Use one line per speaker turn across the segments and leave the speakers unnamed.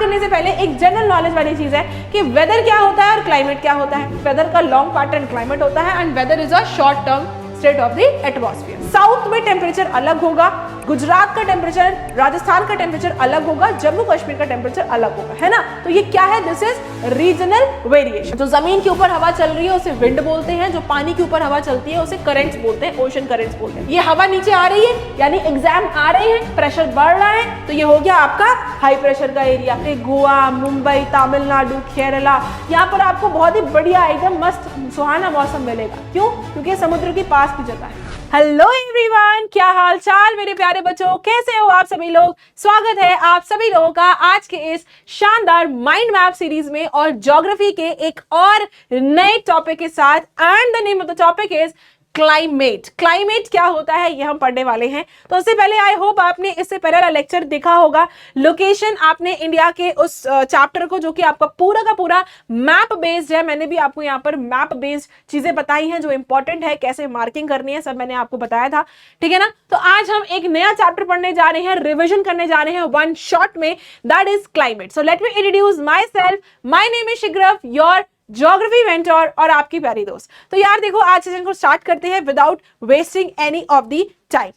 करने से पहले एक जनरल नॉलेज वाली चीज है कि वेदर क्या होता है और क्लाइमेट क्या होता है। वेदर का लॉन्ग पैटर्न क्लाइमेट होता है and weather is a short term state of the atmosphere. South में टेम्परेचर अलग होगा, गुजरात का टेम्परेचर, राजस्थान का टेम्परेचर अलग होगा, जम्मू कश्मीर का टेम्परेचर अलग होगा, है ना। तो ये क्या है, दिस इज रीजनल वेरिएशन। जो जमीन के ऊपर हवा चल रही है उसे विंड बोलते हैं, जो पानी के ऊपर हवा चलती है उसे करंट्स बोलते हैं, ओशन करंट्स बोलते हैं। ये हवा नीचे आ रही है यानी एग्जाम आ रहे हैं, प्रेशर बढ़ रहा है, तो ये हो गया आपका हाई प्रेशर का एरिया। गोवा, मुंबई, तमिलनाडु, केरला, यहाँ पर आपको बहुत ही बढ़िया एकदम मस्त सुहाना मौसम मिलेगा। क्यों? क्योंकि समुद्र के पास की जगह है। हेलो एवरीवन, क्या हाल चाल मेरे प्यारे बच्चों, कैसे हो आप सभी लोग। स्वागत है आप सभी लोगों का आज के इस शानदार माइंड मैप सीरीज में और ज्योग्राफी के एक और नए टॉपिक के साथ। And the name of the topic is climate. Climate क्या होता है ये हम पढ़ने वाले हैं। तो उससे पहले आई होप आपने इससे पहले वाला लेक्चर देखा होगा। लोकेशन आपने इंडिया के उस चैप्टर को जो कि आपका पूरा का पूरा मैप बेस्ड है, मैंने भी आपको यहाँ पर मैप बेस्ड चीजें बताई हैं जो इंपॉर्टेंट है, कैसे मार्किंग करनी है, सब मैंने आपको बताया था, ठीक है ना। तो आज हम एक नया चैप्टर पढ़ने जा रहे हैं, रिविजन करने जा रहे हैं वन शॉट में, that is climate. So let me introduce myself, my name is Shigraf, your geography mentor और आपकी प्यारी दोस्त। तो यार देखो, आज सेशन को स्टार्ट करते हैं without wasting any of the time.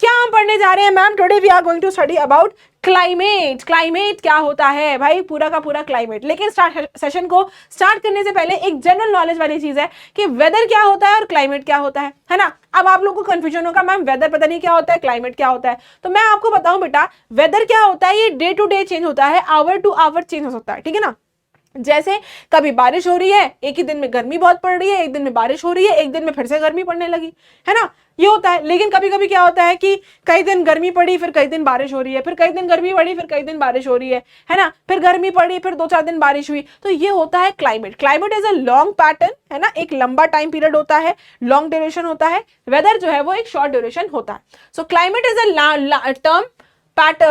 क्या हम पढ़ने जा रहे हैं ma'am? Today we are going to study about climate. Climate क्या होता है भाई, पूरा का पूरा क्लाइमेट। लेकिन सेशन को स्टार्ट करने से पहले एक जनरल नॉलेज वाली चीज है कि वेदर क्या होता है और क्लाइमेट क्या होता है ना। अब आप लोगों को कंफ्यूजन होगा, मैम वेदर पता नहीं क्या होता है, क्लाइमेट क्या होता है। तो मैं आपको बताऊं बेटा, वेदर क्या होता है, ये डे टू डे चेंज होता है, आवर टू आवर चेंज हो सकता है, ठीक है ना। जैसे कभी बारिश हो रही है, एक ही दिन में गर्मी बहुत पड़ रही है, एक दिन में बारिश हो रही है, एक दिन में फिर से गर्मी पड़ने लगी, है ना, ये होता है। लेकिन कभी कभी क्या होता है कि कई दिन गर्मी पड़ी फिर कई दिन बारिश हो रही है, फिर कई दिन गर्मी पड़ी फिर कई दिन बारिश हो रही है ना, फिर गर्मी पड़ी फिर 2-4 दिन बारिश हुई। तो ये होता है climate. Climate is a long pattern, है ना, एक लंबा टाइम पीरियड होता है, लॉन्ग ड्यूरेशन होता है। वेदर जो है वो एक शॉर्ट ड्यूरेशन होता है। So climate is a term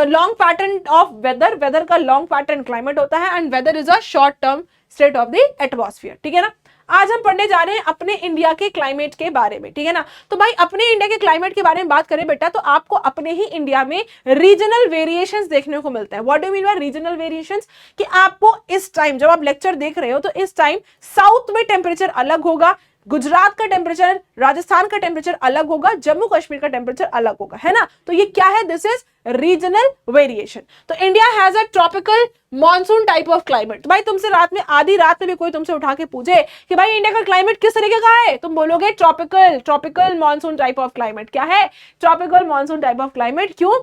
long pattern of weather. Weather का लॉन्ग पैटर्न क्लाइमेट होता है and weather is a short term state of the atmosphere, ठीक है ना। आज हम पढ़ने जा रहे हैं अपने इंडिया के क्लाइमेट के बारे में, ठीक है ना। तो भाई अपने इंडिया के क्लाइमेट के बारे में बात करें बेटा, तो आपको अपने ही इंडिया में रीजनल वेरिएशंस देखने को मिलता है। What do mean by regional variations? कि आपको इस टाइम जब आप लेक्चर देख रहे हो तो इस टाइम साउथ में टेम्परेचर अलग होगा, गुजरात का टेम्परेचर, राजस्थान का टेम्परेचर अलग होगा, जम्मू कश्मीर का टेम्परेचर अलग होगा, है ना। तो ये क्या है, दिस इज रीजनल वेरिएशन। तो India has a tropical monsoon type of climate. तो भाई तुमसे रात में, आधी रात में भी कोई तुमसे उठा के पूछे कि भाई इंडिया का क्लाइमेट किस तरीके का है, तुम बोलोगे tropical monsoon type of climate. क्या है? Tropical monsoon type of climate. क्यों?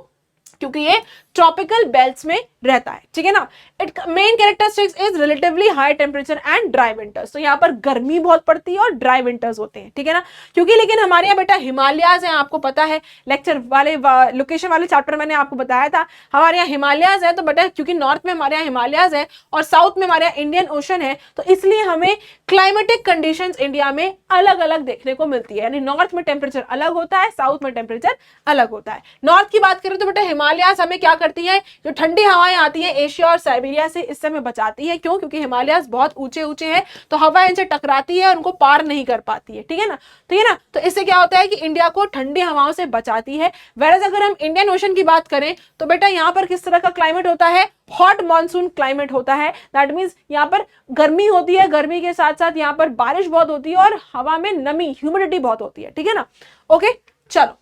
क्योंकि ये ट्रॉपिकल बेल्ट्स में रहता है, ठीक है ना। It main characteristics is relatively high temperature and dry winters. तो यहाँ पर गर्मी बहुत पड़ती है और ड्राई विंटर्स होते हैं, ठीक है ना। क्योंकि लेकिन हमारे यहाँ बेटा हिमालयाज हैं, आपको पता है, लेक्चर वाले लोकेशन वाले चैप्टर मैंने आपको बताया था, हमारे यहाँ हिमालयाज है। तो बेटा क्योंकि नॉर्थ में हमारे यहाँ हिमालयाज है और साउथ में हमारे यहाँ इंडियन ओशन है, तो इसलिए हमें क्लाइमेटिक कंडीशन इंडिया में अलग अलग देखने को मिलती है। यानी नॉर्थ में टेम्परेचर अलग होता है, साउथ में टेम्परेचर अलग होता है। नॉर्थ की बात करें तो बेटा हिमालयाज हमें क्या करती है, जो ठंडी हवाएं आती है एशिया और साइबेरिया से, इस समय बचाती है। क्यों? क्योंकि हिमालयाज बहुत ऊंचे ऊंचे हैं, तो हवा इनसे टकराती है और उनको पार नहीं कर पाती है, ठीक है ना। ठीक है ना। तो इससे क्या होता है कि इंडिया को ठंडी हवाओं से बचाती है। वैसे अगर हम इंडियन ओशन की बात करें तो बेटा यहाँ पर किस तरह का क्लाइमेट होता है, हॉट मॉनसून क्लाइमेट होता है। दैट मीन्स यहाँ पर गर्मी होती है, गर्मी के साथ साथ यहाँ पर बारिश बहुत होती है और हवा में नमी, ह्यूमिडिटी बहुत होती है, ठीक है ना। ओके, चलो।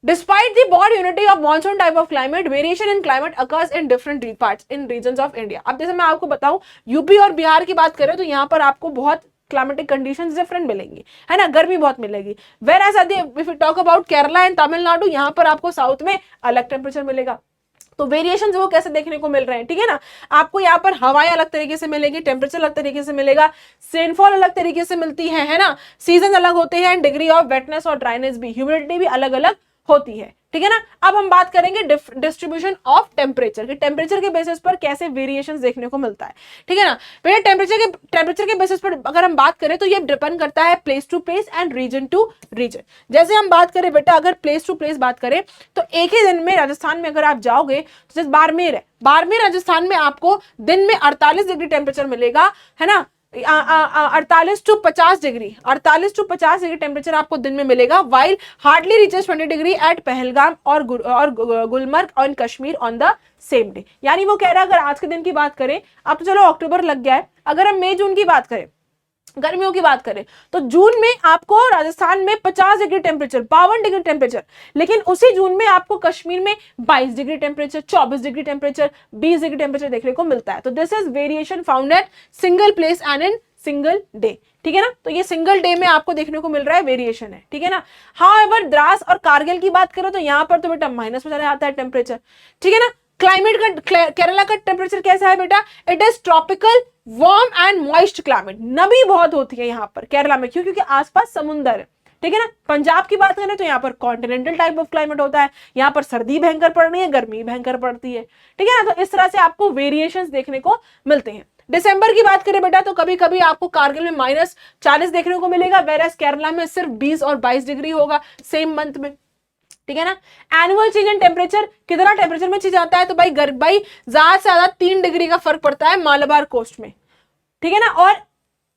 Despite the broad unity of monsoon type of climate, variation in climate occurs in different parts in regions of India. अब जैसे मैं आपको बताऊं, यूपी और बिहार की बात करें तो यहाँ पर आपको बहुत क्लाइमेटिक कंडीशंस डिफरेंट मिलेंगी, है ना, गर्मी बहुत मिलेगी। Whereas if we talk about Kerala and Tamil Nadu, यहाँ पर आपको साउथ में अलग टेम्परेचर मिलेगा। तो वेरिएशन वो कैसे देखने को मिल रहे हैं, ठीक है ना। आपको यहाँ पर हवाएं अलग तरीके से मिलेगी, टेम्परेचर अलग तरीके से मिलेगा, रेनफॉल अलग तरीके से मिलती है ना, सीजन अलग होते हैं, डिग्री ऑफ वेटनेस और ड्राइनेस भी, ह्यूमिडिटी भी अलग अलग होती है, ठीक है ना। अब हम बात करेंगे डिस्ट्रीब्यूशन ऑफ टेम्परेचर के, टेम्परेचर के बेसिस पर कैसे वेरिएशंस देखने को मिलता है, ठीक है ना। बेटा टेम्परेचर के बेसिस पर अगर हम बात करें तो ये डिपेंड करता है place to place and region to region. जैसे हम बात करें बेटा, अगर प्लेस टू प्लेस बात करें तो एक ही दिन में राजस्थान में अगर आप जाओगे तो जैसे बाड़मेर है, बाड़मेर राजस्थान में आपको दिन में 48 डिग्री टेम्परेचर मिलेगा, है ना, 48 to 50 degree, 48 to 50 degree temperature आपको दिन में मिलेगा, while hardly reaches 20 degree at Pahalgam और गुलमर्ग और Kashmir on the same day. यानी वो कह रहा है अगर आज के दिन की बात करें, अब तो चलो अक्टूबर लग गया है, अगर हम मई जून की बात करें, गर्मियों की बात करें, तो जून में आपको राजस्थान में 50 डिग्री टेम्परेचर, 52 डिग्री टेम्परेचर, लेकिन उसी जून में आपको कश्मीर में 22 degree temperature, 24 degree temperature, 20 degree temperature देखने को मिलता है। तो this is variation found at single place and in single day, ठीक है ना। तो ये सिंगल डे में आपको देखने को मिल रहा है, वेरिएशन है, ठीक है ना। हाउएवर द्रास और कारगिल की बात करो तो यहां पर तो बेटा माइनस में चला जाता है टेम्परेचर, ठीक है ना। क्लाइमेट का, केरला का टेम्परेचर कैसा है बेटा, it is tropical warm and moist climate, नमी बहुत होती है यहाँ पर केरला में, क्यों, क्योंकि आसपास समुंदर है, ठीक है ना। पंजाब की बात करें तो यहाँ पर कॉन्टिनेंटल टाइप ऑफ क्लाइमेट होता है, यहाँ पर सर्दी भयंकर पड़ रही है, गर्मी भयंकर पड़ती है, ठीक है ना। तो इस तरह से आपको वेरिएशंस देखने को मिलते हैं। दिसंबर की बात करें बेटा तो कभी कभी आपको कारगिल में -40 देखने को मिलेगा, वेरएस केरला में सिर्फ 20 और 22 डिग्री होगा सेम मंथ में, ठीक है ना। एनुअल चेंज इन टेम्परेचर, कितना टेम्परेचर में चेंज आता है, तो भाई ज्यादा से ज्यादा 3 डिग्री का फर्क पड़ता है मालाबार कोस्ट में, ठीक है ना। और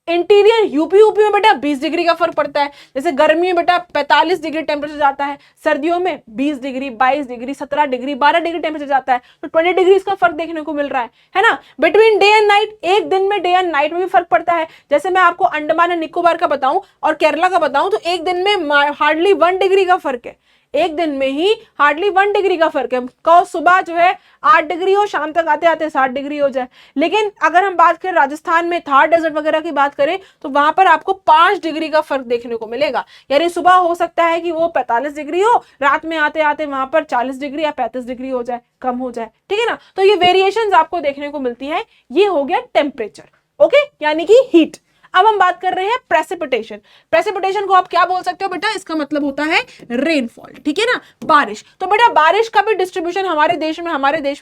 इंटीरियर यूपी में बेटा 20 डिग्री का फर्क पड़ता है, जैसे गर्मी में बेटा 45 डिग्री टेम्परेचर जाता है, सर्दियों में 20 degree, 22 degree, 17 degree, 12 degree temperature जाता है, तो 20 डिग्री का फर्क देखने को मिल रहा है ना। बिटवीन डे एंड नाइट, एक दिन में डे एंड नाइट में भी फर्क पड़ता है, जैसे मैं आपको अंडमान एंड निकोबार का बताऊं और केरला का बताऊं तो एक दिन में हार्डली 1 डिग्री का फर्क है, एक दिन में ही हार्डली 1 डिग्री का फर्क है। कहो सुबह जो है 8 डिग्री हो, शाम तक आते आते 60 डिग्री हो जाए। लेकिन अगर हम बात करें राजस्थान में थार डेजर्ट वगैरह की बात करें तो वहां पर आपको 5 डिग्री का फर्क देखने को मिलेगा, यानी सुबह हो सकता है कि वो 45 डिग्री हो, रात में आते आते वहां पर 40 डिग्री या 35 डिग्री हो जाए, कम हो जाए, ठीक है ना। तो ये वेरिएशंस आपको देखने को मिलती है। ये हो गया टेम्परेचर, ओके, यानी कि हीट। अब हम बात कर रहे हैं प्रेसिपिटेशन। प्रेसिपिटेशन को आप क्या बोल सकते हो बेटा, इसका मतलब होता है रेनफॉल, ठीक है ना, बारिश। तो बेटा बारिश का भी डिस्ट्रीब्यूशन हमारे देश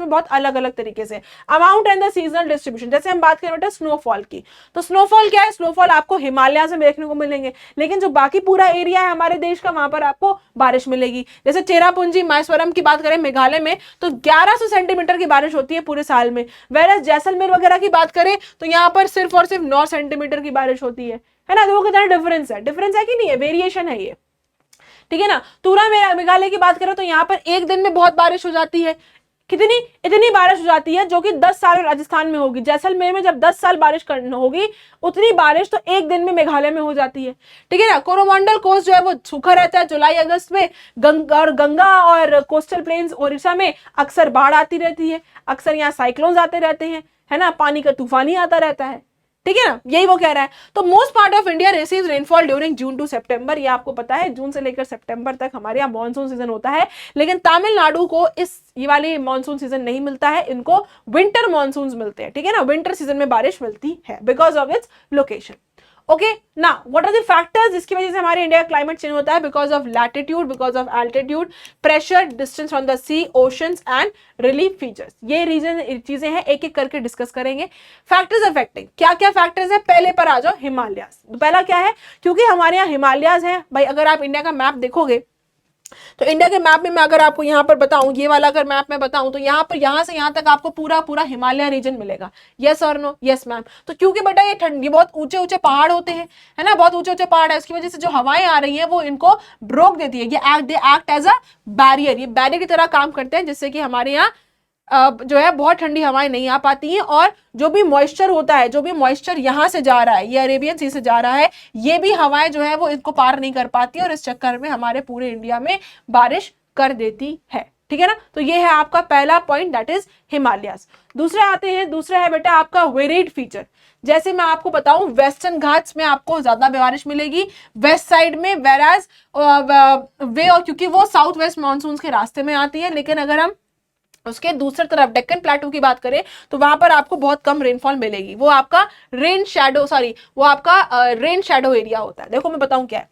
में बहुत अलग अलग तरीके से, amount and the seasonal distribution. जैसे हम बात करें बेटा स्नोफॉल की, तो स्नोफॉल क्या है, स्नोफॉल आपको हिमालय से देखने को मिलेंगे, लेकिन जो बाकी पूरा एरिया है हमारे देश का, वहां पर आपको बारिश मिलेगी। जैसे चेरापूंजी माहेश्वरम की बात करें मेघालय में तो 1100 सेंटीमीटर की बारिश होती है पूरे साल में, वेरस जैसलमेर वगैरह की बात करें तो यहाँ पर सिर्फ और सिर्फ 9 सेंटीमीटर की बारिश होती है ना। देखो कितना डिफरेंस है कि नहीं है, वेरिएशन है ये, ठीक है ना। तुरा मेघालय की बात करें तो यहाँ पर एक दिन में बहुत बारिश हो जाती है, कितनी, इतनी बारिश हो जाती है जो कि 10 साल राजस्थान में होगी। जैसलमेर में जब 10 साल बारिश होगी उतनी बारिश तो एक दिन में मेघालय में हो जाती है, ठीक है ना। कोरोमंडल कोस्ट जो है वो सूखा रहता है जुलाई अगस्त में, गंगा और कोस्टल प्लेन्स ओडिशा में अक्सर बाढ़ आती रहती है, अक्सर यहाँ साइक्लोन्स आते रहते हैं, है ना, पानी का तूफान ही आता रहता है, ठीक है ना, यही वो कह रहा है। तो most part of India receives rainfall during June to September, ये आपको पता है जून से लेकर सितंबर तक हमारे यहाँ मानसून सीजन होता है, लेकिन तमिलनाडु को ये वाले मानसून सीजन नहीं मिलता है, इनको विंटर मानसून मिलते हैं, ठीक है ना, विंटर सीजन में बारिश मिलती है because of its location. Okay ना, व्हाट आर द फैक्टर्स जिसकी वजह से हमारे इंडिया का क्लाइमेट चेंज होता है, because of latitude, because of altitude, pressure, distance from the sea, oceans and relief features. ये रीजन चीजें हैं, एक एक करके डिस्कस करेंगे। फैक्टर्स अफेक्टिंग, क्या क्या फैक्टर्स है, पहले पर आ जाओ, हिमालयास। पहला क्या है, क्योंकि हमारे यहाँ हिमालयास है भाई, अगर आप इंडिया का मैप देखोगे तो इंडिया के मैप में मैं अगर आपको यहाँ पर बताऊं, ये वाला अगर मैप में बताऊं तो यहाँ पर यहाँ से यहाँ तक आपको पूरा पूरा हिमालय रीजन मिलेगा। यस और नो, यस मैम। तो क्योंकि बेटा ये ठंडी, बहुत ऊंचे ऊंचे पहाड़ होते हैं, है ना, बहुत ऊंचे ऊंचे पहाड़ है, उसकी वजह से जो हवाएं आ रही है वो इनको रोक देती है। ये they act as a barrier, ये बैरियर की तरह काम करते हैं, जिससे कि हमारे यहाँ जो है बहुत ठंडी हवाएं नहीं आ पाती हैं, और जो भी मॉइस्चर होता है, जो भी मॉइस्चर यहाँ से जा रहा है, ये अरेबियन सी से जा रहा है, ये भी हवाएं जो है वो इनको पार नहीं कर पाती, और इस चक्कर में हमारे पूरे इंडिया में बारिश कर देती है, ठीक है ना। तो ये है आपका पहला पॉइंट, दैट इज हिमालयास। दूसरा है बेटा आपका वेरिड फीचर। जैसे मैं आपको बताऊं, वेस्टर्न घाट्स में आपको ज्यादा बारिश मिलेगी वेस्ट साइड में, वेराज क्योंकि वो साउथ वेस्ट मानसून के रास्ते में आती है, लेकिन अगर हम उसके दूसरी तरफ डेक्कन प्लेटू की बात करें तो वहां पर आपको बहुत कम रेनफॉल मिलेगी, वो आपका रेन शेडो एरिया होता है। देखो मैं बताऊं क्या है,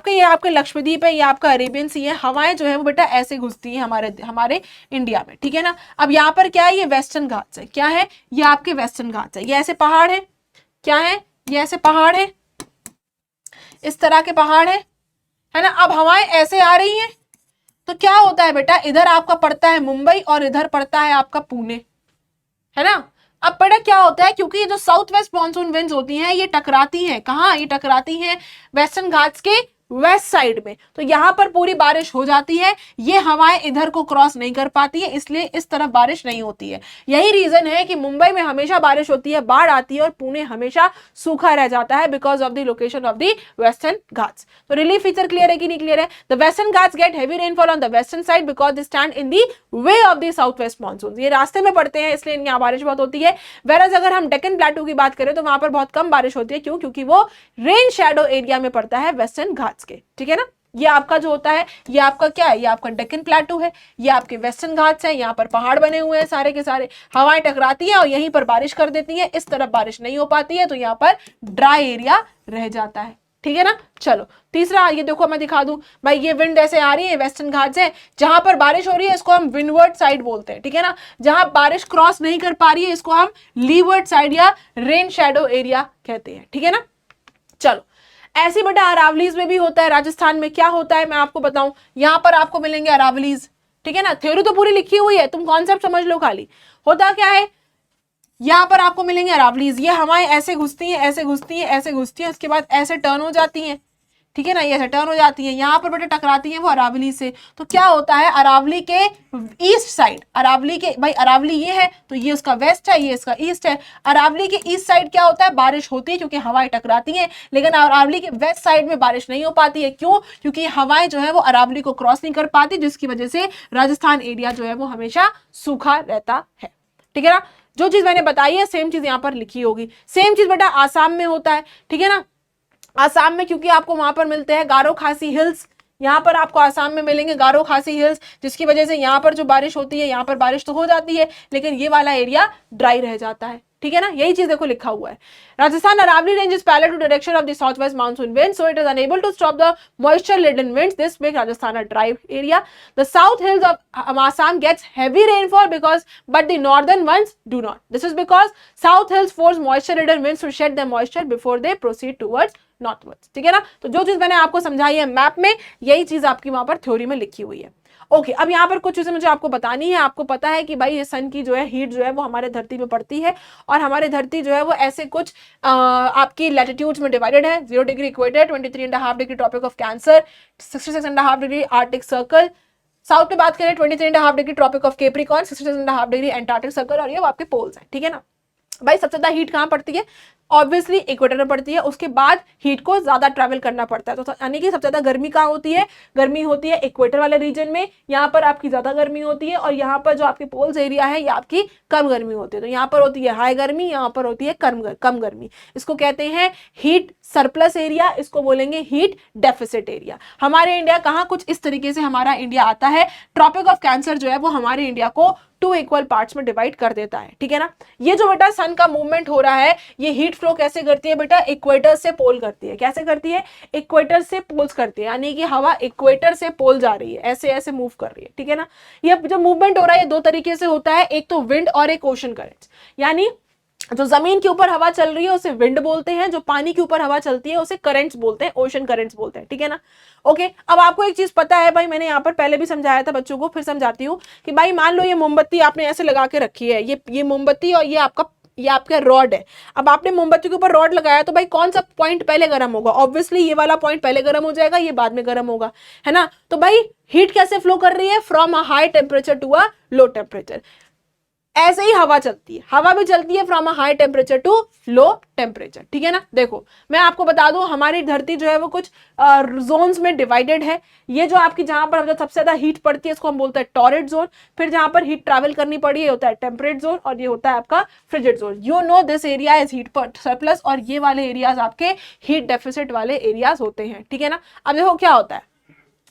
ये आपके लक्षद्वीप है, ये आपका अरेबियन सी है, हवाएं जो है वो बेटा ऐसे घुसती है हमारे इंडिया में, ठीक है ना। अब यहाँ पर क्या है, ये वेस्टर्न घाट्स है, क्या है, ये आपके वेस्टर्न घाट्स है, ये ऐसे पहाड़ है, क्या है, ये ऐसे पहाड़ है, इस तरह के पहाड़ है ना। अब हवाएं ऐसे आ रही हैं तो क्या होता है बेटा, इधर आपका पड़ता है मुंबई और इधर पड़ता है आपका पुणे, है ना। अब बेटा क्या होता है, क्योंकि ये जो साउथ वेस्ट मॉनसून विंड्स होती हैं ये टकराती हैं, कहाँ, ये टकराती हैं वेस्टर्न घाट्स के वेस्ट साइड में, तो यहां पर पूरी बारिश हो जाती है, ये हवाएं इधर को क्रॉस नहीं कर पाती है, इसलिए इस तरफ बारिश नहीं होती है। यही रीजन है कि मुंबई में हमेशा बारिश होती है, बाढ़ आती है, और पुणे हमेशा सूखा रह जाता है because of the location of the western Ghats. तो रिलीफ फीचर क्लियर है कि नहीं क्लियर है? The western Ghats get heavy rainfall on the western side because they stand in the way of the south west monsoon, ये रास्ते में पड़ते हैं इसलिए यहाँ बारिश बहुत होती है। वेरज अगर हम डेक्कन प्लेटू की बात करें तो वहां पर बहुत कम बारिश होती है, क्यों? क्योंकि वो रेन शैडो एरिया में पड़ता है वेस्टर्न घाट्स के, ठीक है ना। ये आपका जो होता है, ये आपका क्या है, ये आपका डेक्कन प्लेटू है, ये आपके वेस्टर्न घाट्स हैं, यहाँ पर पहाड़ बने हुए हैं सारे के सारे, हवाएं टकराती हैं और यहीं पर बारिश कर देती हैं, इस तरफ बारिश नहीं हो पाती है, तो यहाँ पर ड्राई एरिया रह जाता है, ठीक है ना। चलो तीसरा, ये देखो मैं दिखा दूं भाई, ये विंड ऐसे आ रही है, वेस्टर्न घाट्स है, जहां पर बारिश हो रही है इसको हम विंडवर्ड साइड बोलते हैं, ठीक है ना। जहां बारिश क्रॉस नहीं कर पा रही है इसको हम लीवर्ड साइड या रेन शैडो एरिया कहते हैं, ठीक है ना। चलो ऐसे बेटा अरावलीज में भी होता है, राजस्थान में क्या होता है मैं आपको बताऊं, यहां पर आपको मिलेंगे अरावलीज, ठीक है ना। थ्योरी तो पूरी लिखी हुई है, तुम कॉन्सेप्ट समझ लो खाली। होता क्या है, यहां पर आपको मिलेंगे अरावलीज, ये हवाएं ऐसे घुसती हैं, ऐसे घुसती हैं, ऐसे घुसती हैं, उसके बाद ऐसे टर्न हो जाती हैं, ठीक है ना, ये ऐसे टर्न हो जाती है, यहाँ पर बेटा टकराती है वो अरावली से। तो क्या होता है, अरावली के ईस्ट साइड, अरावली के, भाई अरावली ये है तो ये उसका वेस्ट है, ये इसका ईस्ट है, अरावली के ईस्ट साइड क्या होता है, बारिश होती है क्योंकि हवाएं टकराती हैं, लेकिन अरावली के वेस्ट साइड में बारिश नहीं हो पाती है, क्यों? क्योंकि हवाएं जो है वो अरावली को क्रॉस नहीं कर पाती, जिसकी वजह से राजस्थान एरिया जो है वो हमेशा सूखा रहता है, ठीक है ना। जो चीज मैंने बताई है सेम चीज यहाँ पर लिखी होगी। सेम चीज बेटा आसाम में होता है, ठीक है ना। आसाम में क्योंकि आपको वहां पर मिलते हैं गारो खासी हिल्स, यहाँ पर आपको आसाम में मिलेंगे गारो खासी हिल्स, जिसकी वजह से यहाँ पर जो बारिश होती है, यहाँ पर बारिश तो हो जाती है लेकिन ये वाला एरिया ड्राई रह जाता है, ठीक है ना। यही चीज देखो लिखा हुआ है, Rajasthan Aravalli range is parallel to direction of the south west monsoon wind, so it is unable to stop the moisture laden winds, this make Rajasthan a dry area. The south hills of Assam gets heavy rainfall because but the northern ones do not. This is because south hills force moisture laden winds to shed their moisture before they proceed towards northwards, ठीक है ना। तो जो चीज मैंने आपको समझाई है मैप में, यही चीज आपकी वहां पर थ्योरी में लिखी हुई है। ओके अब यहाँ पर कुछ चीजें मुझे आपको बतानी है। आपको पता है कि भाई ये सन की जो है हीट जो है वो हमारे धरती में पड़ती है, और हमारे धरती जो है वो ऐसे कुछ आपकी लैटिट्यूड्स में डिवाइडेड है। 0 degree equator, 23.5 degree tropic of cancer, 66.5 degree arctic circle, south में बात करें 23.5 degree tropic of capricorn, 66.5 degree antarctic circle, और ये आपके पोल्स हैं, ठीक है ना। भाई सबसे ज्यादा हीट कहाँ पड़ती है, ऑब्वियसली इक्वेटर में पड़ती है, उसके बाद हीट को ज्यादा ट्रैवल करना पड़ता है, तो यानी कि सबसे ज्यादा गर्मी कहाँ होती है, गर्मी होती है इक्वेटर वाले रीजन में, यहाँ पर आपकी ज्यादा गर्मी होती है, और यहाँ पर जो आपके पोल्स एरिया है ये आपकी कम गर्मी होती है। तो यहाँ पर होती है हाई गर्मी, यहाँ पर होती है कम गर्मी, इसको कहते हैं हीट सरप्लस एरिया, इसको बोलेंगे हीट डेफिसिट एरिया। हमारे इंडिया कहाँ कुछ इस तरीके से हमारा इंडिया आता है, ट्रॉपिक ऑफ कैंसर जो है वो हमारे इंडिया को 2 इक्वल पार्ट्स में डिवाइड कर देता है, ठीक है ना। ये जो बेटा सन का मूवमेंट हो रहा है, ये हीट फ्लो कैसे करती है बेटा, इक्वेटर से पोल करती है। कैसे करती है, इक्वेटर से पोल्स करती है, यानी कि हवा इक्वेटर से पोल जा रही है, ऐसे ऐसे मूव कर रही है, ठीक है ना। ये जो मूवमेंट हो रहा है ये 2 तरीके से होता है, एक तो विंड और एक ओशन करंट्स, यानी जो जमीन के ऊपर हवा चल रही है उसे विंड बोलते हैं, जो पानी के ऊपर हवा चलती है उसे करंट्स बोलते हैं, ओशन करंट्स बोलते हैं, ठीक है ना। ओके अब आपको एक चीज पता है भाई, मैंने यहाँ पर पहले भी समझाया था बच्चों को, फिर समझाती हूँ कि भाई मान लो ये मोमबत्ती आपने ऐसे लगा के रखी है, ये मोमबत्ती और ये आपका रॉड है। अब आपने मोमबत्ती के ऊपर रॉड लगाया तो भाई कौन सा पॉइंट पहले गर्म होगा, ऑब्वियसली ये वाला पॉइंट पहले गर्म हो जाएगा, ये बाद में गर्म होगा, है ना। तो भाई हीट कैसे फ्लो कर रही है, from a high temperature to a low temperature. ऐसे ही हवा चलती है, हवा भी चलती है from a high temperature to low temperature, ठीक है ना। देखो मैं आपको बता दूं, हमारी धरती जो है वो कुछ जोन्स में डिवाइडेड है। ये जो आपकी जहां पर सबसे ज्यादा हीट पड़ती है इसको हम बोलते हैं टॉरेट जोन, फिर जहां पर हीट ट्रैवल करनी पड़ी है होता है टेम्परेट जोन, और ये होता है आपका frigid zone. You know this area is heat surplus, और ये वाले एरियाज आपके हीट डेफिसिट वाले एरियाज होते हैं, ठीक है ना। अब देखो क्या होता है,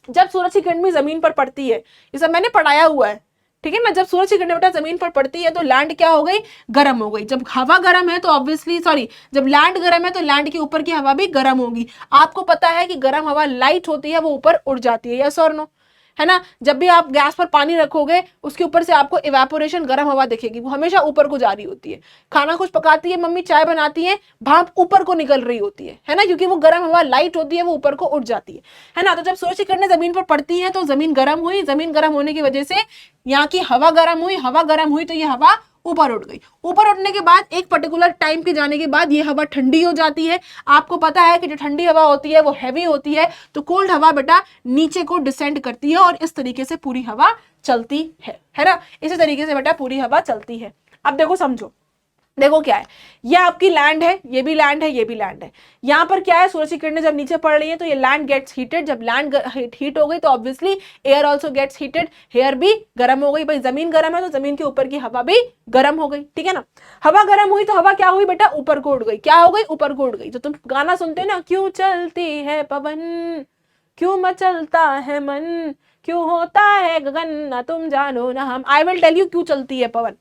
जब सूरज की किरण जमीन पर पड़ती है, ये सब मैंने पढ़ाया हुआ है, ठीक है ना। जब सूरज की किरणें जमीन पर पड़ती है तो लैंड क्या हो गई, गर्म हो गई। जब हवा गर्म है तो ऑब्वियसली जब लैंड गर्म है तो लैंड के ऊपर की हवा भी गर्म होगी। आपको पता है कि गर्म हवा लाइट होती है, वो ऊपर उड़ जाती है, यस और नो, है ना। जब भी आप गैस पर पानी रखोगे उसके ऊपर से आपको इवेपोरेशन गर्म हवा दिखेगी, वो हमेशा ऊपर को जा रही होती है। खाना कुछ पकाती है मम्मी, चाय बनाती है, भाप ऊपर को निकल रही होती है ना, क्योंकि वो गर्म हवा लाइट होती है, वो ऊपर को उठ जाती है ना। तो जब सूरज की किरणें जमीन पर पड़ती है तो जमीन गर्म हुई, जमीन गर्म होने की वजह से यहाँ की हवा गर्म हुई, हवा गर्म हुई तो ये हवा ऊपर उठ गई। ऊपर उठने के बाद एक पर्टिकुलर टाइम के जाने के बाद ये हवा ठंडी हो जाती है। आपको पता है कि जो ठंडी हवा होती है वो हैवी होती है, तो कोल्ड हवा बेटा नीचे को डिसेंड करती है और इस तरीके से पूरी हवा चलती है ना, इसी तरीके से बेटा पूरी हवा चलती है। अब देखो समझो, देखो क्या है, ये आपकी लैंड है, ये भी लैंड है, ये भी लैंड है। यहाँ पर क्या है, सूरज की किरणें जब नीचे पड़ रही है तो ये लैंड गेट्स हीटेड। जब लैंड हीट हो गई तो obviously air also gets heated, air भी गर्म हो गई। भाई जमीन गर्म है तो जमीन के ऊपर की हवा भी गर्म हो गई, ठीक है ना। हवा गर्म हुई तो हवा क्या हुई बेटा, ऊपर को उड़ गई। क्या हो गई, ऊपर को उड़ गई। तो तुम गाना सुनते हो ना, क्यों चलती है पवन, क्यों मचलता है मन, क्यों होता है गगन, ना तुम जानो ना हम। आई विल टेल यू क्यों चलती है पवन,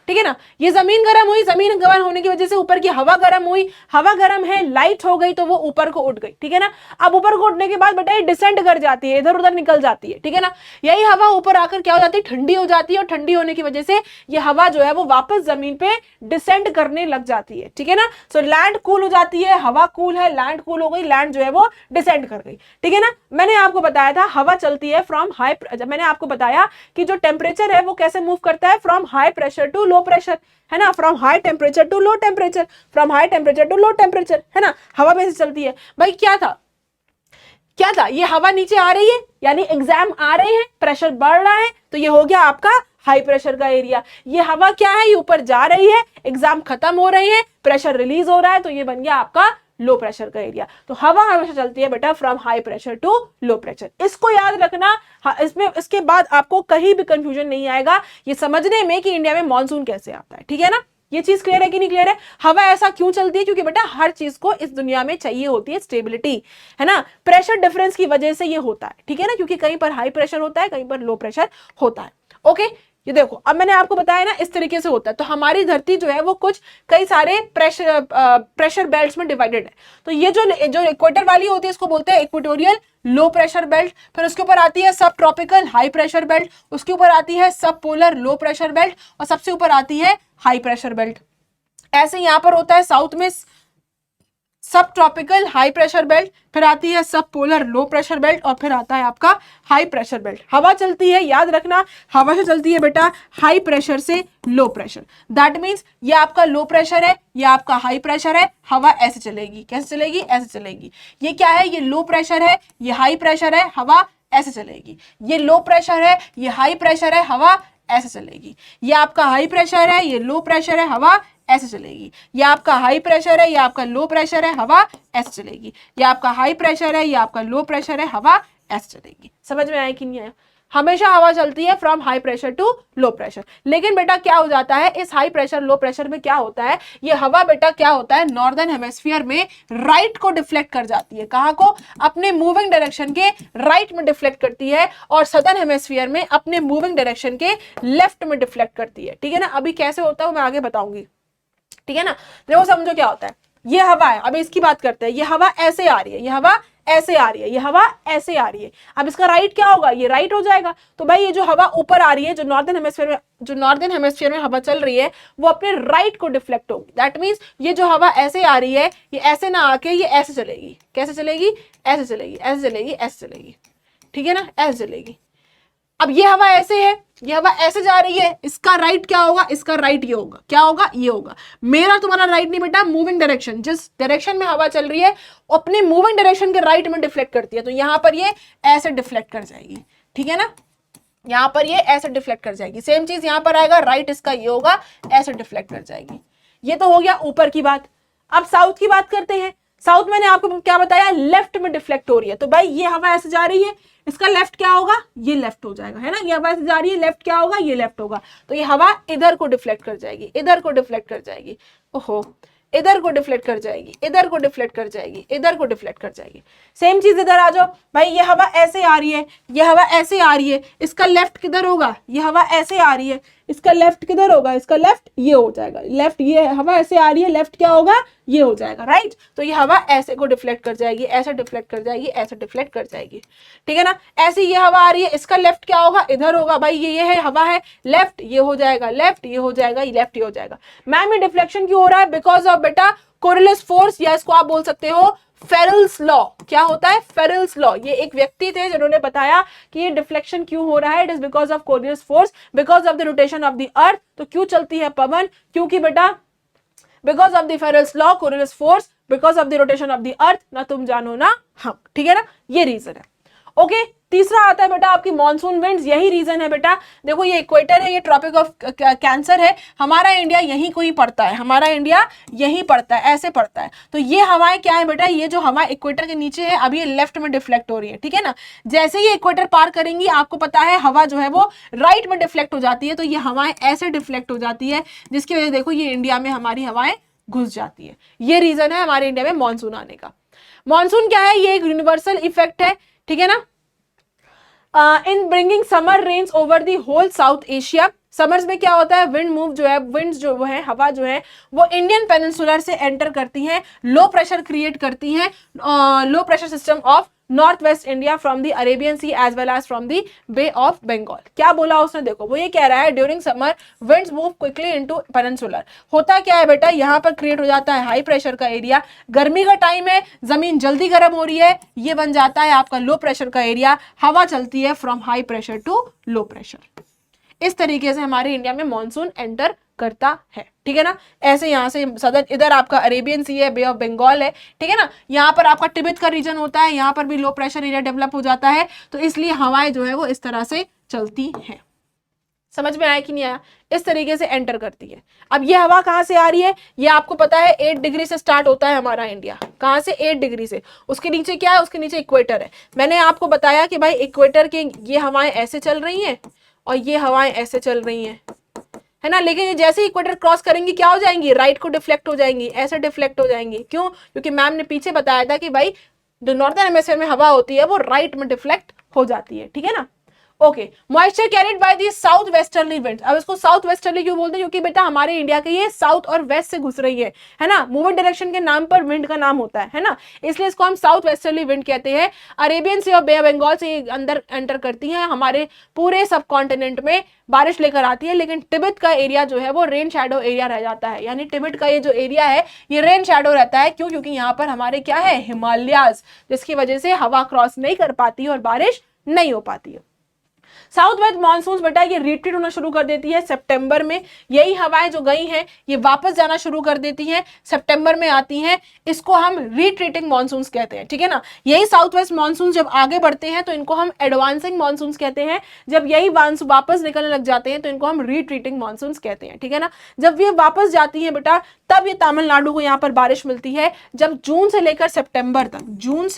ठीक है ना। ये जमीन गर्म हुई, जमीन गर्म होने की वजह से ऊपर की हवा गर्म हुई, हवा गर्म है, लाइट हो गई तो वो ऊपर को उठ गई, ठीक है ना। अब ऊपर को उठने के बाद बेटा ये डिसेंड कर जाती है, इधर उधर निकल जाती है, ठीक है ना। यही हवा ऊपर आकर क्या हो जाती है, ठंडी हो जाती है, और ठंडी होने की वजह से ये हवा जो है वो वापस जमीन पे डिसेंड करने लग जाती है, ठीक है ना। सो लैंड कूल हो जाती है, हवा कूल है, लैंड कूल हो गई, लैंड जो है वो डिसेंड कर गई, ठीक है ना। मैंने आपको बताया था हवा चलती है फ्रॉम हाई, मैंने आपको बताया कि जो टेम्परेचर है वो कैसे मूव करता है, from high pressure to low pressure, है ना, from high temperature to low temperature, from high temperature to low temperature, है ना, हवा में से चलती है। भाई क्या था, क्या था, ये हवा नीचे आ रही है यानी एग्जाम आ रहे हैं, प्रेशर बढ़ रहा है, तो ये हो गया आपका हाई प्रेशर का एरिया। ये हवा क्या है, ये ऊपर जा रही है, एग्जाम खत्म हो रहे हैं, प्रेशर रिलीज हो रहा है, तो ये बन गया आपका लो प्रेशर का एरिया। तो हवा हमेशा चलती है बेटा from high pressure to low pressure, इसको याद रखना। इसमें इसके बाद आपको कहीं भी कंफ्यूजन नहीं आएगा ये समझने में कि इंडिया में मॉनसून कैसे आता है, ठीक है ना। ये चीज क्लियर है कि नहीं क्लियर है। हवा ऐसा क्यों चलती है, क्योंकि बेटा हर चीज को इस दुनिया में चाहिए होती है स्टेबिलिटी, है ना। प्रेशर डिफरेंस की वजह से ये होता है, ठीक है ना, क्योंकि कहीं पर हाई प्रेशर होता है, कहीं पर लो प्रेशर होता है। ओके, ये देखो अब मैंने आपको बताया ना इस तरीके से होता है। तो हमारी धरती जो है वो कुछ कई सारे प्रेशर बेल्ट्स में डिवाइडेड है। तो ये जो इक्वेटर वाली होती है इसको बोलते हैं इक्वेटोरियल लो प्रेशर बेल्ट, फिर उसके ऊपर आती है सब ट्रॉपिकल हाई प्रेशर बेल्ट, उसके ऊपर आती है सब पोलर लो प्रेशर बेल्ट, और सबसे ऊपर आती है हाई प्रेशर बेल्ट। ऐसे यहां पर होता है साउथ में सब ट्रॉपिकल हाई प्रेशर बेल्ट, फिर आती है सब पोलर लो प्रेशर बेल्ट, और फिर आता है आपका हाई प्रेशर बेल्ट। हवा चलती है, याद रखना, हवा से चलती है बेटा हाई प्रेशर से लो प्रेशर। दैट मींस ये आपका लो प्रेशर है, ये आपका हाई प्रेशर है, हवा ऐसे चलेगी। कैसे चलेगी, ऐसे चलेगी। ये क्या है, ये लो प्रेशर है, ये हाई प्रेशर है, हवा ऐसे चलेगी। ये लो प्रेशर है, ये हाई प्रेशर है, हवा ऐसे चलेगी। ये आपका हाई प्रेशर है, ये लो प्रेशर है, हवा ऐसे चलेगी। ये आपका हाई प्रेशर है, ये आपका लो प्रेशर है, हवा ऐसे चलेगी। ये आपका हाई प्रेशर है, ये आपका लो प्रेशर है, हवा ऐसे चलेगी। समझ में आया कि नहीं आया। हमेशा हवा चलती है from high pressure to low pressure. लेकिन बेटा क्या हो जाता है, इस हाई प्रेशर लो प्रेशर में क्या होता है, ये हवा बेटा क्या होता है, नॉर्दर्न हेमिस्फीयर में राइट को डिफ्लेक्ट कर जाती है। कहाँ को, अपने मूविंग डायरेक्शन के राइट में डिफ्लेक्ट करती है, और सदर्न हेमिस्फीयर में अपने मूविंग डायरेक्शन के लेफ्ट में डिफ्लेक्ट करती है, ठीक है ना। अभी कैसे होता है मैं आगे बताऊंगी, ठीक है ना। देखो समझो क्या होता है, ये हवा है, अभी इसकी बात करते हैं। ये हवा ऐसे आ रही है, ये हवा ऐसे आ रही है, ये हवा ऐसे आ रही है। अब इसका राइट क्या होगा, ये राइट हो जाएगा। तो भाई ये जो हवा ऊपर आ रही है, जो नॉर्दर्न हेमिस्फीयर में हवा चल रही है, वो अपने राइट को डिफ्लेक्ट होगी। दैट मींस ये जो हवा ऐसे आ रही है, ये ऐसे ना आके ये ऐसे चलेगी। कैसे चलेगी, ऐसे चलेगी, ऐसे चलेगी, ऐसे चलेगी, ठीक है ना, ऐसे चलेगी। अब ये हवा ऐसे है, ये हवा ऐसे जा रही है, इसका राइट क्या होगा, इसका राइट ये होगा। क्या होगा, ये होगा। मेरा तुम्हारा राइट नहीं बेटा, मूविंग डायरेक्शन, जिस डायरेक्शन में हवा चल रही है अपने मूविंग डायरेक्शन के राइट में डिफ्लेक्ट करती है। तो यहां पर ये ऐसे डिफ्लेक्ट कर जाएगी, ठीक है ना, यहां पर ये ऐसे डिफ्लेक्ट कर जाएगी। सेम चीज यहां पर आएगा, राइट इसका ये होगा, ऐसे डिफ्लेक्ट कर जाएगी। ये तो हो गया ऊपर की बात। अब साउथ की बात करते हैं। साउथ मैंने आपको क्या बताया, लेफ्ट में डिफ्लेक्ट हो रही है। तो भाई ये हवा ऐसे जा रही है, इसका लेफ्ट क्या होगा, ये लेफ्ट हो जाएगा, है ना। ये हवा ऐसे जा रही है, लेफ्ट क्या होगा, ये लेफ्ट होगा। तो ये हवा इधर को डिफ्लेक्ट कर जाएगी, इधर को डिफ्लेक्ट कर जाएगी, ओहो, इधर को डिफ्लेक्ट कर जाएगी, इधर को डिफ्लेक्ट कर जाएगी, इधर को डिफ्लेक्ट कर जाएगी। सेम चीज इधर आ जाओ भाई, ये हवा ऐसे आ रही है, ये हवा ऐसे आ रही है, इसका लेफ्ट किधर होगा, ये हवा ऐसे आ रही है, इसका लेफ्ट किधर होगा, इसका लेफ्ट ये हो जाएगा। लेफ्ट, ये हवा ऐसे आ रही है, लेफ्ट क्या होगा, ये हो जाएगा, राइट। तो ये हवा ऐसे को डिफ्लेक्ट कर जाएगी, ऐसे डिफ्लेक्ट कर जाएगी, ऐसे डिफ्लेक्ट कर जाएगी, ठीक है ना। ऐसे ये हवा आ रही है, इसका लेफ्ट क्या होगा, इधर होगा। भाई ये है हवा है, लेफ्ट ये हो जाएगा, लेफ्ट ये हो जाएगा, ये लेफ्ट ये हो जाएगा। मैम ये डिफ्लेक्शन क्यों हो रहा है, बिकॉज ऑफ बेटा कोरिलेस फोर्स, या इसको आप बोल सकते हो फेरल्स लॉ। क्या होता है? फेरल्स लॉ। ये एक व्यक्ति थे जिन्होंने बताया कि ये डिफ्लेक्शन क्यों हो रहा है, it is because of Coriolis force, because of the rotation of the earth. तो क्यों चलती है पवन? क्योंकि बेटा because of the Ferrel's law, Coriolis force, because of the rotation of the earth. ना तुम जानो ना हम, ठीक है ना, ये रीजन है। ओके, तीसरा आता है बेटा आपकी मॉनसून विंड्स। यही रीजन है बेटा, देखो ये इक्वेटर है, ये ट्रॉपिक ऑफ कैंसर है, हमारा इंडिया यहीं को ही पड़ता है, हमारा इंडिया यहीं पड़ता है, ऐसे पड़ता है। तो ये हवाएं क्या है बेटा, ये जो हवा इक्वेटर के नीचे है, अब ये लेफ्ट में डिफ्लेक्ट हो रही है, ठीक है ना। जैसे ये इक्वेटर पार करेंगी, आपको पता है हवा जो है वो राइट में डिफ्लेक्ट हो जाती है, तो ये हवाएं ऐसे डिफ्लेक्ट हो जाती है, जिसकी वजह से देखो ये इंडिया में हमारी हवाएं घुस जाती है। ये रीजन है हमारे इंडिया में मॉनसून आने का। मॉनसून क्या है? ये एक यूनिवर्सल इफेक्ट है, ठीक है ना, in bringing summer rains over the whole south Asia. Summers में क्या होता है? विंड मूव जो है, विंड्स जो है, हवा जो है वो इंडियन पेनिनसुलर से एंटर करती हैं, लो प्रेशर क्रिएट करती हैं, low pressure system of north west India from the Arabian sea as well as from the bay of Bengal. क्या बोला उसने? देखो वो ये कह रहा है during summer winds move quickly into peninsular. होता क्या है बेटा, यहाँ पर क्रिएट हो जाता है हाई प्रेशर का एरिया, गर्मी का टाइम है, जमीन जल्दी गर्म हो रही है, ये बन जाता है आपका लो प्रेशर का एरिया, हवा चलती है from high pressure to low pressure. इस तरीके से हमारे इंडिया में मॉनसून एंटर करता है, ठीक है ना। ऐसे यहाँ से सदर्न, इधर आपका अरेबियन सी है, बे ऑफ बंगाल है, ठीक है ना, यहाँ पर आपका तिब्बत का रीजन होता है, यहाँ पर भी लो प्रेशर एरिया डेवलप हो जाता है, तो इसलिए हवाएं जो है वो इस तरह से चलती हैं। समझ में आया कि नहीं आया? इस तरीके से एंटर करती है। अब ये हवा कहाँ से आ रही है? ये आपको पता है 8 डिग्री से स्टार्ट होता है हमारा इंडिया। कहाँ से? 8 डिग्री से। उसके नीचे क्या है? उसके नीचे इक्वेटर है। मैंने आपको बताया कि भाई इक्वेटर के ये हवाएं ऐसे चल रही हैं और ये हवाएं ऐसे चल रही हैं, है ना। लेकिन ये जैसे ही इक्वेटर क्रॉस करेंगी क्या हो जाएंगी? राइट को डिफ्लेक्ट हो जाएंगी, ऐसे डिफ्लेक्ट हो जाएंगी। क्यों? क्योंकि मैम ने पीछे बताया था कि भाई जो नॉर्दर्न हेमिस्फीयर में हवा होती है वो राइट में डिफ्लेक्ट हो जाती है, ठीक है ना। Okay, moisture carried by the south westerly winds. अब इसको साउथ वेस्टर्ली क्यों बोलते हैं? क्योंकि बेटा हमारे इंडिया के ये साउथ और वेस्ट से घुस रही है ना। मूवमेंट डायरेक्शन के नाम पर विंड का नाम होता है ना, इसलिए इसको हम साउथ वेस्टर्ली विंड कहते हैं। अरेबियन सी और बे ऑफ बंगाल से अंदर एंटर करती है, हमारे पूरे सब कॉन्टिनेंट में बारिश लेकर आती है, लेकिन तिब्बत का एरिया जो है वो रेन शैडो एरिया रह जाता है। यानी तिब्बत का ये जो एरिया है ये रेन शैडो रहता है। क्यों? क्योंकि यहाँ पर हमारे क्या है? हिमालयाज, जिसकी वजह से हवा क्रॉस नहीं कर पाती है और बारिश नहीं हो पाती है। साउथ वेस्ट मानसून बेटा ये रिट्रीट होना शुरू कर देती है सितंबर में। यही हवाएं जो गई हैं ये वापस जाना शुरू कर देती हैं, सितंबर में आती हैं। इसको हम रिट्रीटिंग मानसून कहते हैं, ठीक है ना। यही साउथ वेस्ट मानसून जब आगे बढ़ते हैं तो इनको हम एडवांसिंग मानसून कहते हैं। जब यही वापस निकलने लग जाते हैं तो इनको हम रिट्रीटिंग मानसून कहते हैं, ठीक है ना। जब ये वापस जाती है बेटा तब ये तमिलनाडु को यहाँ पर बारिश मिलती है। जब जून से लेकर सितंबर तक, जून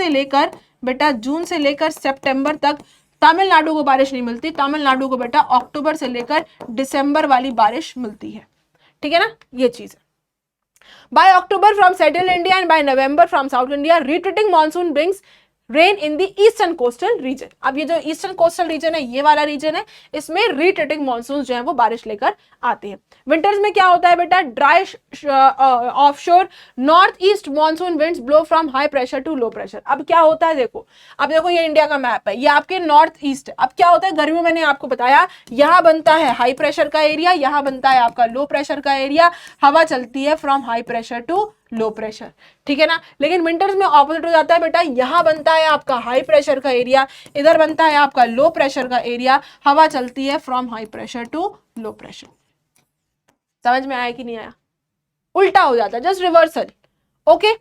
से लेकर सितंबर तक तमिलनाडु को बारिश नहीं मिलती। तमिलनाडु को बेटा अक्टूबर से लेकर दिसंबर वाली बारिश मिलती है, ठीक है ना, ये चीज है। By October from settled India and by November from south India retreating monsoon brings rain in the eastern coastal region. अब ये जो ईस्टर्न कोस्टल रीजन है ये वाला रीजन है, इसमें रिट्रीटिंग मानसून जो है वो बारिश लेकर आते हैं। विंटर्स में क्या होता है बेटा? Dry offshore north east monsoon winds blow from high pressure to low pressure. अब क्या होता है देखो, अब देखो ये इंडिया का मैप है, ये आपके नॉर्थ ईस्ट। अब क्या होता है गर्मियों में मैंने आपको बताया यहाँ बनता है हाई प्रेशर का एरिया, यहाँ बनता है आपका लो प्रेशर का एरिया, हवा चलती है from high pressure to low pressure, ठीक है ना। लेकिन विंटर्स में ऑपोजिट हो जाता है बेटा, यहां बनता है आपका हाई प्रेशर का एरिया, इधर बनता है आपका लो प्रेशर का एरिया, हवा चलती है from high pressure to low pressure. समझ में आया कि नहीं आया? उल्टा हो जाता है, जस्ट रिवर्सल। ओके,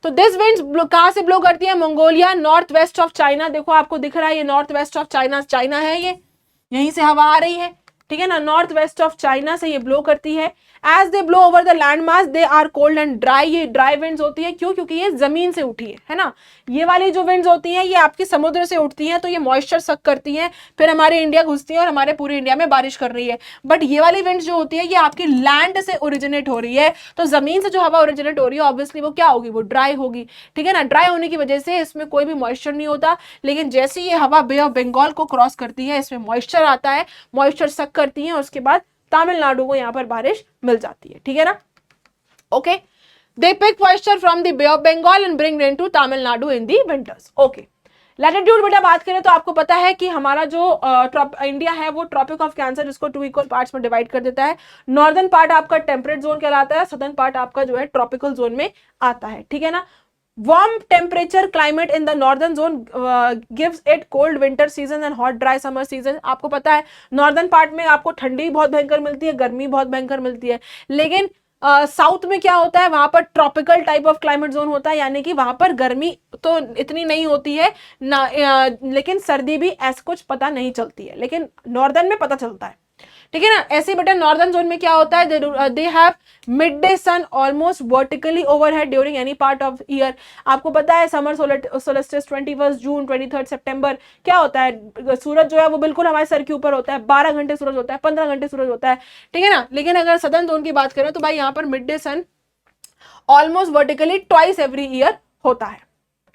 तो दिस विंड्स कहां से ब्लो करती है? Mongolia, north west of China. देखो आपको दिख रहा है ये north west of China, China है ये, यहीं से हवा आ रही है, ठीक है ना। नॉर्थ वेस्ट ऑफ चाइना से ये ब्लो करती है। As they blow over the land mass they are cold and dry. ये ड्राई विंड्स होती है, क्यों? क्योंकि ये जमीन से उठी है ना। ये वाली जो विंड्स होती हैं ये आपके समुद्र से उठती हैं, तो ये मॉइस्चर सक करती हैं, फिर हमारे इंडिया घुसती है और हमारे पूरे इंडिया में बारिश कर रही है। बट ये वाली विंड्स जो होती है ये आपकी लैंड से ओरिजिनेट हो रही है, तो जमीन से जो हवा ओरिजिनेट हो रही है ऑब्वियसली वो क्या होगी? वो ड्राई होगी, ठीक है ना। ड्राई होने की वजह से इसमें कोई भी मॉइस्चर नहीं होता। लेकिन जैसे ये हवा बे ऑफ बंगाल को क्रॉस करती है इसमें मॉइस्चर आता है, मॉइस्चर सक करती है और उसके बाद तमिलनाडु को यहाँ पर बारिश मिल जाती है, ठीक है ना। Okay, they pick moisture from the bay of Bengal and bring rain to Tamil Nadu in the winters. Okay, latitude बेटा बात करें तो आपको पता है कि हमारा जो इंडिया है वो ट्रॉपिक ऑफ कैंसर इसको 2 इक्वल पार्ट्स में डिवाइड कर देता है। नॉर्दर्न पार्ट आपका टेम्परेट जोन कहलाता है, सदर्न पार्ट आपका जो है ट्रॉपिकल जोन में आता है, ठीक है ना। Warm temperature climate in the northern zone gives it cold winter season and hot dry summer season. आपको पता है नॉर्दर्न पार्ट में आपको ठंडी बहुत भयंकर मिलती है, गर्मी बहुत भयंकर मिलती है, लेकिन साउथ में क्या होता है, वहां पर tropical type of climate zone होता है, यानी कि वहां पर गर्मी तो इतनी नहीं होती है ना, लेकिन सर्दी भी ऐसा कुछ पता नहीं चलती है, लेकिन नॉर्दर्न में पता चलता है, ठीक है ना। ऐसे बेटा नॉर्दर्न जोन में क्या होता है, they have mid day sun almost vertically overhead during any part of year. आपको पता है समर सोलस्टिस 21 जून 23 सितंबर क्या होता है, सूरज जो है वो बिल्कुल हमारे सर के ऊपर होता है, 12 घंटे सूरज होता है, 15 घंटे सूरज होता है, ठीक है ना। लेकिन अगर सदर्न जोन की बात करें तो भाई यहाँ पर mid day sun almost vertically twice every year होता है,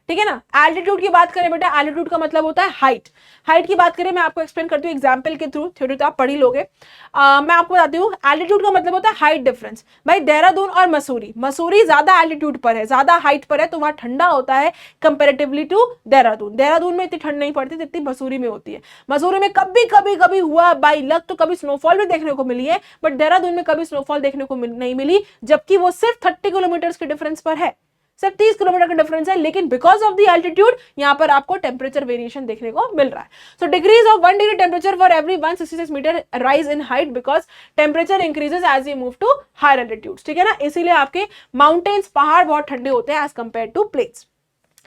ठीक है ना। एल्टीट्यूड की बात करें बेटा, एल्टीट्यूड का मतलब होता है हाइट। हाइट की बात करें मैं आपको एक्सप्लेन करती हूँ एग्जांपल के थ्रू, थ्योरी तो आप पढ़ ही लोगे। मैं आपको बताती हूँ एल्टीट्यूड का मतलब होता है हाइट डिफरेंस। भाई देहरादून और मसूरी, मसूरी ज्यादा एल्टीट्यूड पर है, ज्यादा हाइट पर है, तो वहां ठंडा होता है कंपेरेटिवली टू देहरादून। देहरादून में इतनी ठंड नहीं पड़ती जितनी मसूरी में होती है। मसूरी में कभी कभी कभी हुआ बाई लक तो कभी स्नोफॉल भी देखने को मिली है, बट देहरादून में कभी स्नोफॉल देखने को नहीं मिली, जबकि वो सिर्फ 30 किलोमीटर के डिफरेंस पर है, सिर्फ 30 किलोमीटर का डिफरेंस है, लेकिन बिकॉज ऑफ द एल्टीट्यूड यहां पर आपको टेम्परेचर वेरिएशन देखने को मिल रहा है। So degrees of 1 degree temperature for every 166 metre rise in height because temperature increases as you move to higher altitudes, ठीक है ना। इसीलिए आपके माउंटेन्स पहाड़ बहुत ठंडे होते हैं as compare to plains.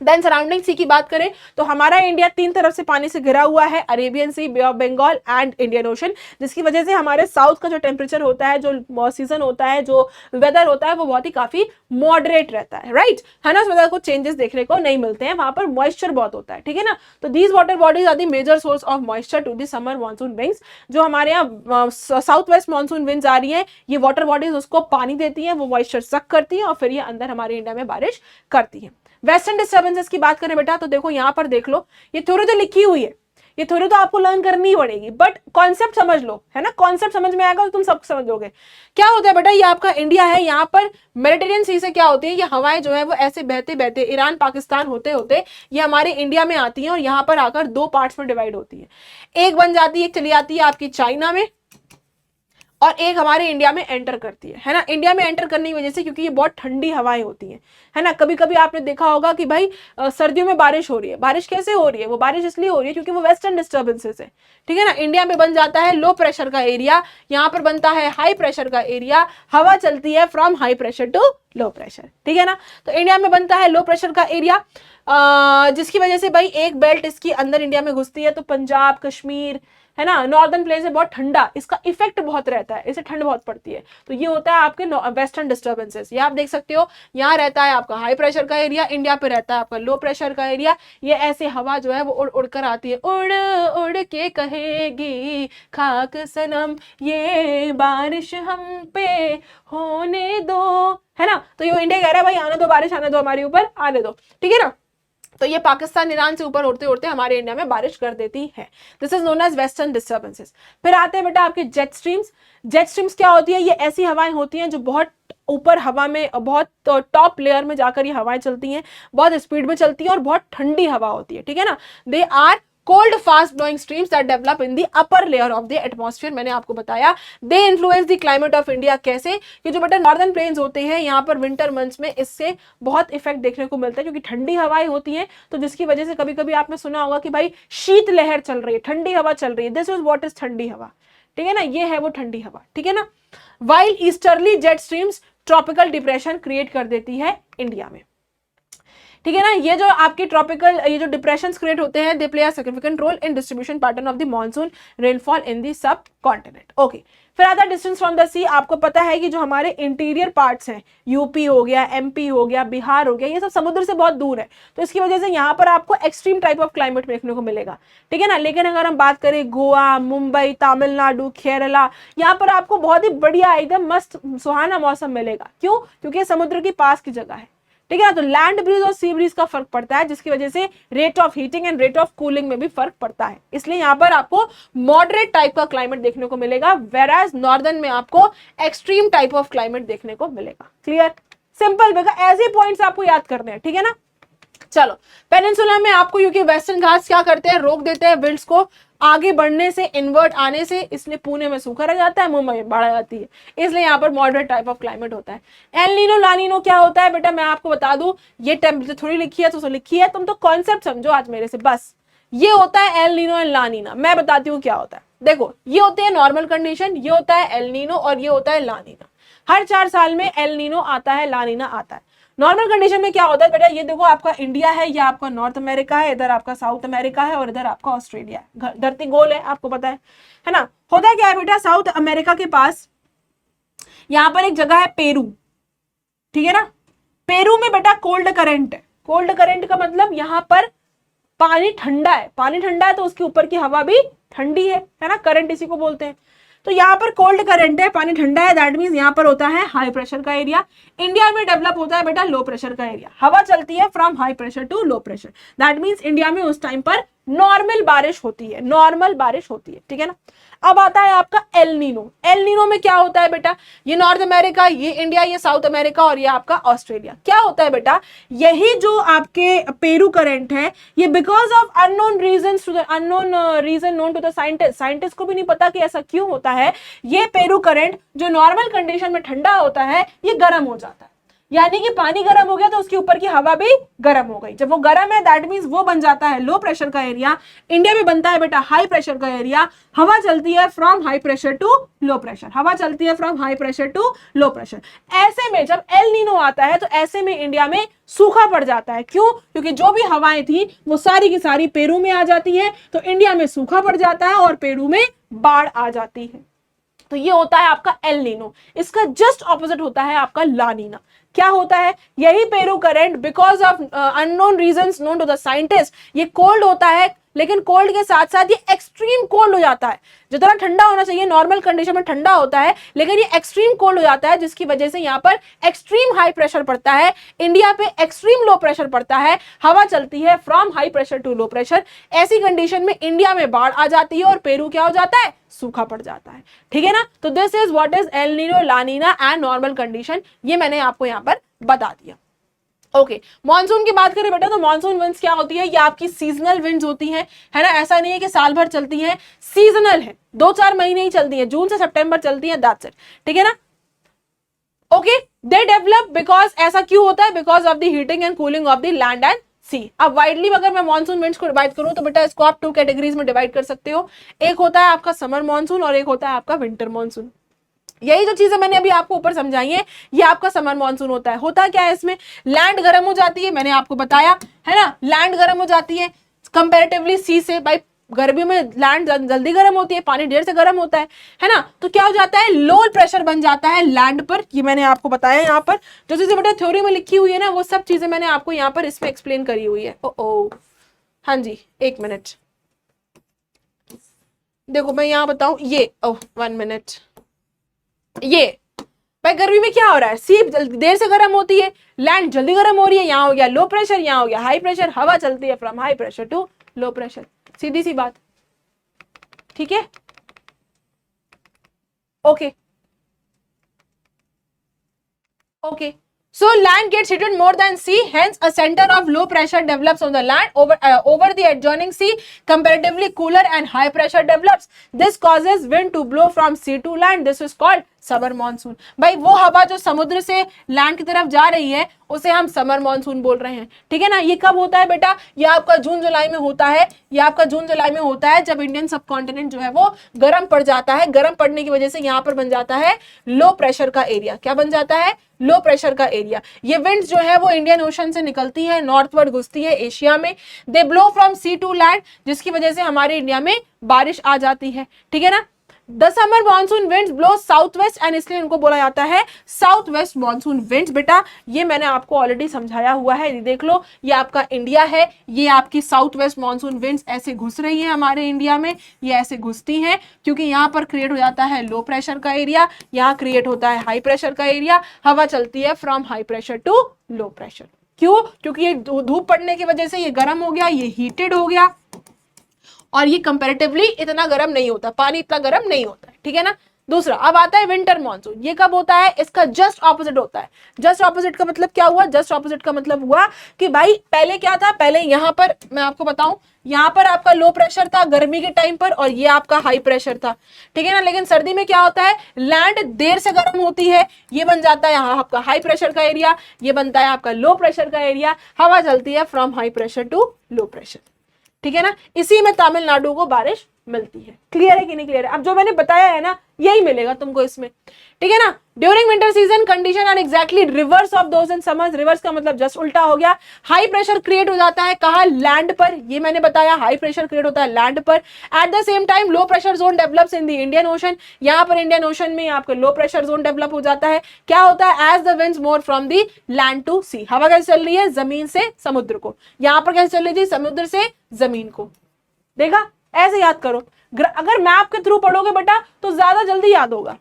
Then surrounding sea की बात करें तो हमारा इंडिया 3 तरफ से पानी से घिरा हुआ है, Arabian sea, bay of Bengal and Indian ocean, जिसकी वजह से हमारे साउथ का जो टेम्परेचर होता है, जो सीजन होता है, जो वेदर होता है, वो बहुत ही काफी मॉडरेट रहता है, राइट है ना। उस वेदर को चेंजेस देखने को नहीं मिलते हैं, वहां पर मॉइस्चर बहुत होता है, ठीक है ना। तो these water bodies are the major source of moisture to the summer monsoon winds. जो हमारे यहाँ साउथ वेस्ट मानसून विंड्स आ रही है, ये वाटर बॉडीज उसको पानी देती है, वो मॉइस्चर सक करती है और फिर ये अंदर हमारे इंडिया में बारिश करती है। वेस्टर्न डिस्टर्बेंसेस की बात करें बेटा तो देखो यहां पर देख लो, ये थ्योरी तो लिखी हुई है, ये थ्योरी तो आपको लर्न करनी ही पड़ेगी, बट कॉन्सेप्ट समझ लो, है ना। कॉन्सेप्ट समझ में आएगा तो तुम सब समझोगे। क्या होता है बेटा, ये आपका इंडिया है, यहाँ पर मेडिटेरियन सी से क्या होती है, ये हवाएं जो है वो ऐसे बहते बहते ईरान पाकिस्तान होते होते ये हमारे इंडिया में आती हैं और यहाँ पर आकर 2 पार्ट्स में डिवाइड होती है। एक बन जाती है, एक चली आती है आपकी चाइना में, और एक हमारे इंडिया में एंटर करती है ना। इंडिया में एंटर करने की वजह से, क्योंकि ये बहुत ठंडी हवाएं होती हैं, है ना। कभी कभी आपने देखा होगा कि भाई सर्दियों में बारिश हो रही है। बारिश कैसे हो रही है, वो बारिश इसलिए हो रही है क्योंकि वो वेस्टर्न डिस्टर्बेंसेस है, ठीक है ना। इंडिया में बन जाता है लो प्रेशर का एरिया, यहाँ पर बनता है हाई प्रेशर का एरिया, हवा चलती है from high pressure to low pressure, ठीक है ना। तो इंडिया में बनता है लो प्रेशर का एरिया, जिसकी वजह से भाई एक बेल्ट इसकी अंदर इंडिया में घुसती है, तो पंजाब, कश्मीर, है ना, नॉर्दर्न प्लेन है बहुत ठंडा, इसका इफेक्ट बहुत रहता है, इसे ठंड बहुत पड़ती है। तो ये होता है आपके वेस्टर्न डिस्टर्बेंसेस। ये आप देख सकते हो, यहाँ रहता है आपका हाई प्रेशर का एरिया, इंडिया पे रहता है आपका लो प्रेशर का एरिया। ये ऐसे हवा जो है वो उड़ उड़ कर आती है, उड़ उड़ के कहेगी खाक सनम ये बारिश हम पे होने दो, है ना। तो ये इंडिया कह रहा है भाई आने दो बारिश, आने दो हमारे ऊपर, आने दो, ठीक है ना। तो ये पाकिस्तान ईरान से ऊपर उड़ते उड़ते हमारे इंडिया में बारिश कर देती है। This is known as western disturbances. फिर आते हैं बेटा आपके जेट स्ट्रीम्स। जेट स्ट्रीम्स क्या होती है, ये ऐसी हवाएं होती हैं जो बहुत ऊपर हवा में, बहुत टॉप लेयर में जाकर ये हवाएं चलती हैं, बहुत स्पीड में चलती हैं और बहुत ठंडी हवा होती है, ठीक है ना। They are cold fast blowing streams that develop in the upper layer of the atmosphere। मैंने आपको बताया they influence the climate of India। कैसे कि जो बेटा नॉर्दर्न प्लेन्स होते हैं यहाँ पर विंटर मंथ्स में इससे बहुत इफेक्ट देखने को मिलता है, क्योंकि ठंडी हवाएं होती हैं, तो जिसकी वजह से कभी कभी आपने सुना होगा कि भाई शीत लहर चल रही है, ठंडी हवा चल रही है, दिस इज व्हाट इज ठंडी हवा, ठीक है ना। ये है वो ठंडी हवा, ठीक है ना। While easterly jet streams tropical depression create कर देती है इंडिया में, ठीक है ना। ये जो आपके ट्रॉपिकल ये जो डिप्रेशंस क्रिएट होते हैं, they play a significant role in distribution pattern of the monsoon rainfall in the subcontinent. Okay, फिर आता डिस्टेंस फ्रॉम द सी। आपको पता है कि जो हमारे इंटीरियर पार्ट्स हैं, यूपी हो गया, एमपी हो गया, बिहार हो गया, ये सब समुद्र से बहुत दूर है, तो इसकी वजह से यहाँ पर आपको एक्सट्रीम टाइप ऑफ क्लाइमेट देखने को मिलेगा, ठीक है ना। लेकिन अगर हम बात करें गोवा, मुंबई, तमिलनाडु, केरला, यहाँ पर आपको बहुत ही बढ़िया एकदम मस्त सुहाना मौसम मिलेगा। क्यों? क्योंकि समुद्र के पास की जगह है, ठीक है ना। तो लैंड ब्रीज और सी ब्रीज का फर्क पड़ता है, जिसकी वजह से rate of heating and rate of cooling में भी फर्क पड़ता है। इसलिए यहाँ पर आपको मॉडरेट टाइप का क्लाइमेट देखने को मिलेगा, वेराज नॉर्दर्न में आपको एक्सट्रीम टाइप ऑफ क्लाइमेट देखने को मिलेगा। क्लियर? सिंपल बेटा, ऐसे पॉइंट्स आपको याद करने हैं, ठीक है ना। चलो, पेनिनसुला में आपको क्योंकि वेस्टर्न घाट्स क्या करते हैं, रोक देते हैं विंड्स को आगे बढ़ने से, इन्वर्ट आने से, इसलिए पुणे में सूखा रह जाता है, मुंबई में बाढ़ आ जाती है, इसलिए यहाँ पर मॉडरेट टाइप ऑफ क्लाइमेट होता है। एल नीनो ला नीनो क्या होता है बेटा, मैं आपको बता दूं, ये टेम्परेचर थोड़ी लिखी है तो लिखी है, तुम तो कॉन्सेप्ट समझो आज मेरे से बस। ये होता है एल नीनो एंड ला नीना। मैं बताती हूँ क्या होता है। देखो, ये होते हैं नॉर्मल कंडीशन, ये होता है एल नीनो और ये होता है ला नीना। हर 4 साल में एल नीनो आता है, ला नीना आता है। नॉर्मल कंडीशन में क्या होता है बेटा, ये देखो आपका इंडिया है, ये आपका नॉर्थ अमेरिका है, इधर आपका साउथ अमेरिका है और इधर आपका ऑस्ट्रेलिया है। धरती गोल है, आपको पता है ना। होता क्या है बेटा, साउथ अमेरिका के पास यहां पर एक जगह है पेरू, ठीक है ना। पेरू में बेटा कोल्ड करंट है। कोल्ड करंट का मतलब यहां पर पानी ठंडा है, पानी ठंडा है तो उसके ऊपर की हवा भी ठंडी है ना, करंट इसी को बोलते हैं। तो यहाँ पर कोल्ड करंट है, पानी ठंडा है, दैट मींस यहाँ पर होता है हाई प्रेशर का एरिया। इंडिया में डेवलप होता है बेटा लो प्रेशर का एरिया। हवा चलती है from high pressure to low pressure, that means India में उस टाइम पर नॉर्मल बारिश होती है, नॉर्मल बारिश होती है, ठीक है ना। अब आता है आपका एल नीनो। एल नीनो में क्या होता है बेटा, ये नॉर्थ अमेरिका, ये इंडिया, ये साउथ अमेरिका और ये आपका ऑस्ट्रेलिया। क्या होता है बेटा, यही जो आपके पेरू करंट है, ये because of unknown reasons to the unknown reason known to the scientist, scientist को भी नहीं पता कि ऐसा क्यों होता है, ये पेरू करंट जो नॉर्मल कंडीशन में ठंडा होता है, ये गर्म हो जाता है। यानी कि पानी गर्म हो गया तो उसके ऊपर की हवा भी गर्म हो गई। जब वो गर्म है दैट मींस वो बन जाता है लो प्रेशर का एरिया। इंडिया में बनता है बेटा हाई प्रेशर का एरिया। हवा चलती है from high pressure to low pressure, हवा चलती है from high pressure to low pressure. ऐसे में जब एल नीनो आता है तो ऐसे में इंडिया में सूखा पड़ जाता है। क्यों? क्योंकि जो भी हवाएं थी वो सारी की सारी पेरू में आ जाती है, तो इंडिया में सूखा पड़ जाता है और पेरू में बाढ़ आ जाती है। तो ये होता है आपका एल नीनो। इसका जस्ट ऑपोजिट होता है आपका ला नीना। क्या होता है, यही Peru current because of unknown reasons known to the scientist, ये कोल्ड होता है, लेकिन कोल्ड के साथ साथ ये एक्सट्रीम कोल्ड हो जाता है। जितना ठंडा होना चाहिए नॉर्मल कंडीशन में ठंडा होता है, लेकिन ये एक्सट्रीम कोल्ड हो जाता है, जिसकी वजह से यहाँ पर एक्सट्रीम हाई प्रेशर पड़ता है, इंडिया पे एक्सट्रीम लो प्रेशर पड़ता है, हवा चलती है from high pressure to low pressure. ऐसी कंडीशन में इंडिया में बाढ़ आ जाती है और पेरू क्या हो जाता है, सूखा पड़ जाता है, ठीक है ना। तो this is what is El Nino, La Nina and normal condition. ये मैंने आपको यहाँ पर बता दिया। ओके, मॉनसून की बात करें बेटा तो मॉनसून विंड्स क्या होती है, ये आपकी सीजनल विंड्स होती है ना। ऐसा नहीं है कि साल भर चलती है, सीजनल है, 2-4 महीने ही चलती है, जून से सितंबर चलती है, दैट्स इट, ठीक है ना। ओके, दे डेवलप बिकॉज, ऐसा क्यों होता है, because of the heating and cooling of the land and sea. अब वाइडली अगर मैं मॉनसून विंड्स को डिवाइड करूं तो बेटा इसको आप 2 कैटेगरीज में डिवाइड कर सकते हो। एक होता है आपका समर मॉनसून और एक होता है आपका विंटर मॉनसून। यही जो चीजें मैंने अभी आपको ऊपर समझाई है, ये आपका समर मॉनसून होता है। होता क्या है इसमें, लैंड गर्म हो जाती है, मैंने आपको बताया है ना, लैंड गर्म हो जाती है कंपैरेटिवली सी से। भाई गर्मियों में लैंड जल्दी गर्म होती है, पानी देर से गर्म होता है ना। तो क्या हो जाता है, लो प्रेशर बन जाता है लैंड पर। ये मैंने आपको बताया, यहाँ पर जो चीजें बेटा थ्योरी में लिखी हुई है ना, वो सब चीजें मैंने आपको यहाँ पर इसमें एक्सप्लेन करी हुई है। ओ हाँ जी, 1 मिनट देखो मैं यहाँ बताऊं, ये 1 मिनट, ये भाई गर्मी में क्या हो रहा है, सी देर से गर्म होती है, लैंड जल्दी गर्म हो रही है। यहाँ हो गया लो प्रेशर, यहाँ हो गया हाई प्रेशर, हवा चलती है from high pressure to low pressure, सीधी सी बात, ठीक है। Okay okay, so land gets heated more than sea, hence a center of low pressure develops on the land over the adjoining sea, comparatively cooler and high pressure develops. This causes wind to blow from sea to land. This is called summer monsoon. भाई वो हवा जो समुद्र से land की तरफ जा रही है उसे हम समर मानसून बोल रहे हैं, ठीक है ना। ये कब होता है बेटा, ये आपका जून जुलाई में होता है, ये आपका जून जुलाई में होता है जब इंडियन सबकॉन्टिनेंट जो है वो गर्म पड़ जाता है। गर्म पड़ने की वजह से यहाँ पर बन जाता है लो प्रेशर का एरिया। क्या बन जाता है, लो प्रेशर का एरिया। ये विंड्स जो है वो इंडियन ओशन से निकलती है, नॉर्थवर्ड घुसती है एशिया में, they blow from sea to land, जिसकी वजह से हमारे इंडिया में बारिश आ जाती है, ठीक है ना। The summer monsoon winds blow south west and इसलिए इनको बोला जाता है साउथ वेस्ट मानसून विंड्स। बेटा ये मैंने आपको ऑलरेडी समझाया हुआ है, देख लो, ये आपका इंडिया है, ये आपकी साउथ वेस्ट मानसून विंड्स ऐसे घुस रही है हमारे इंडिया में, ये ऐसे घुसती हैं क्योंकि यहाँ पर क्रिएट हो जाता है लो प्रेशर का एरिया, यहाँ क्रिएट होता है हाई प्रेशर का एरिया, हवा चलती है from high pressure to low pressure. क्यों? क्योंकि ये धूप पड़ने की वजह से ये गर्म हो गया, ये हीटेड हो गया, और ये कंपैरेटिवली इतना गर्म नहीं होता, पानी इतना गर्म नहीं होता है, ठीक है ना। दूसरा अब आता है विंटर मॉनसून। ये कब होता है? इसका जस्ट ऑपोजिट होता है। जस्ट ऑपोजिट का मतलब क्या हुआ? जस्ट ऑपोजिट का मतलब हुआ कि भाई पहले क्या था, पहले यहां पर मैं आपको बताऊं, यहां पर आपका लो प्रेशर था गर्मी के टाइम पर और ये आपका हाई प्रेशर था, ठीक है ना। लेकिन सर्दी में क्या होता है, लैंड देर से गर्म होती है, ये बन जाता है यहाँ आपका हाई प्रेशर का एरिया, ये बनता है आपका लो प्रेशर का एरिया, हवा चलती है from high pressure to low pressure, ठीक है ना। इसी में तमिलनाडु को बारिश मिलती है। क्लियर है कि नहीं क्लियर है? अब जो मैंने बताया है ना यही मिलेगा तुमको इसमें, ठीक है ना। During winter season condition are exactly reverse of those in summers. Reverse का मतलब जस्ट उल्टा हो गया। हाई प्रेशर क्रिएट हो जाता है कहा, लैंड पर, ये मैंने बताया हाई प्रेशर क्रिएट होता है लैंड पर। At the same time low pressure zone develops in the Indian ocean. यहाँ पर इंडियन ओशन में आपका लो प्रेशर जोन डेवलप हो जाता है। क्या होता है, as the winds more from the land to sea. हवा कैसे चल रही है, जमीन से समुद्र को। यहाँ पर कैसे चल रही थी, समुद्र से जमीन को। देखा, ऐसे याद करो। अगर मैप के थ्रू पढ़ोगे बेटा तो ज्यादा जल्दी याद होगा,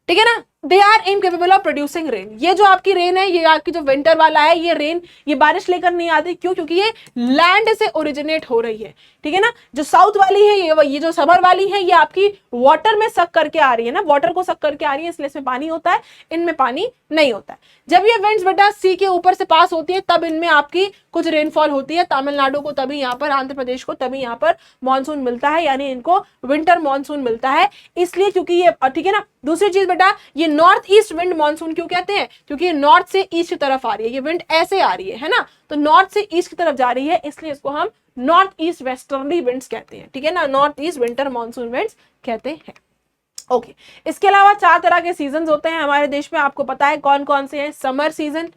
ठीक है ना। They are incapable of producing rain. ये जो आपकी रेन है, ये आपकी जो विंटर वाला है, ये रेन, ये बारिश लेकर नहीं आती। क्यों? क्योंकि ये लैंड से ओरिजिनेट हो रही है, ठीक है ना। जो साउथ वाली है, ये जो समर वाली है, ये आपकी वाटर में सक करके आ रही है ना, वाटर को सक करके आ रही है, इसलिए इसमें पानी होता है, इनमें पानी नहीं होता है। जब ये विंड्स बेटा सी के ऊपर से पास होती है तब इनमें आपकी कुछ रेनफॉल होती है। तमिलनाडु को तभी यहाँ पर, आंध्र प्रदेश को तभी यहाँ पर मानसून मिलता है, यानी इनको विंटर मानसून मिलता है, इसलिए क्योंकि ये, ठीक है ना। दूसरी चीज बेटा, ये नॉर्थ ईस्ट विंड मानसून क्यों कहते हैं? क्योंकि ये नॉर्थ से ईस्ट की तरफ आ रही है, ये विंड ऐसे आ रही है ना, तो नॉर्थ से ईस्ट की तरफ जा रही है, इसलिए इसको हम नॉर्थ ईस्ट वेस्टर्ली विंड्स कहते हैं, ठीक है ना। North east winter monsoon winds कहते हैं। ओके, इसके अलावा 4 तरह के सीजन होते हैं हमारे देश में, आपको पता है कौन कौन से हैं। समर सीजन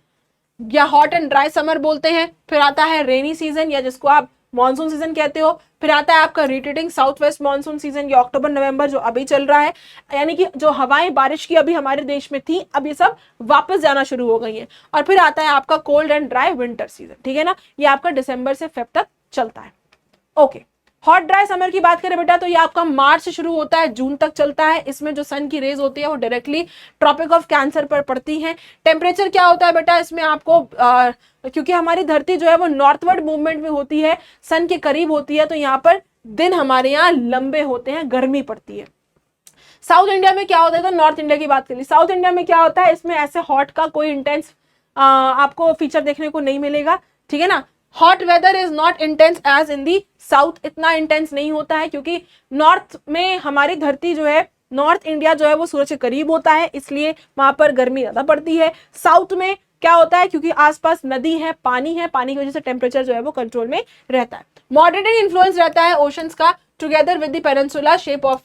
या हॉट एंड ड्राई समर बोलते हैं, फिर आता है रेनी सीजन या जिसको आप मॉनसून सीजन कहते हो, फिर आता है आपका retreating south west monsoon season, ये अक्टूबर नवंबर जो अभी चल रहा है, यानी कि जो हवाएं बारिश की अभी हमारे देश में थी अब ये सब वापस जाना शुरू हो गई हैं। और फिर आता है आपका cold and dry winter season, ठीक है ना, ये आपका दिसंबर से फेब तक चलता है। ओके, हॉट ड्राई समर की बात करें बेटा तो ये आपका मार्च से शुरू होता है, जून तक चलता है। इसमें जो सन की रेज होती है वो डायरेक्टली ट्रॉपिक ऑफ कैंसर पर पड़ती हैं। टेम्परेचर क्या होता है बेटा इसमें आपको, क्योंकि हमारी धरती जो है वो नॉर्थवर्ड मूवमेंट में होती है, सन के करीब होती है, तो यहाँ पर दिन हमारे यहाँ लंबे होते हैं, गर्मी पड़ती है। साउथ इंडिया में क्या होता है, तो नॉर्थ इंडिया की बात करिए, साउथ इंडिया में क्या होता है, इसमें ऐसे हॉट का कोई इंटेंस आपको फीचर देखने को नहीं मिलेगा, ठीक है ना। Hot weather is not intense as in the south, इतना इंटेंस नहीं होता है क्योंकि नॉर्थ में हमारी धरती जो है, नॉर्थ इंडिया जो है वो सूरज के करीब होता है, इसलिए वहां पर गर्मी ज्यादा पड़ती है। साउथ में क्या होता है, क्योंकि आसपास नदी है, पानी है, पानी की वजह से टेम्परेचर जो है वो कंट्रोल में रहता है। मॉडरेट इन्फ्लुएंस रहता है ओशंस का, together with the peninsula shape of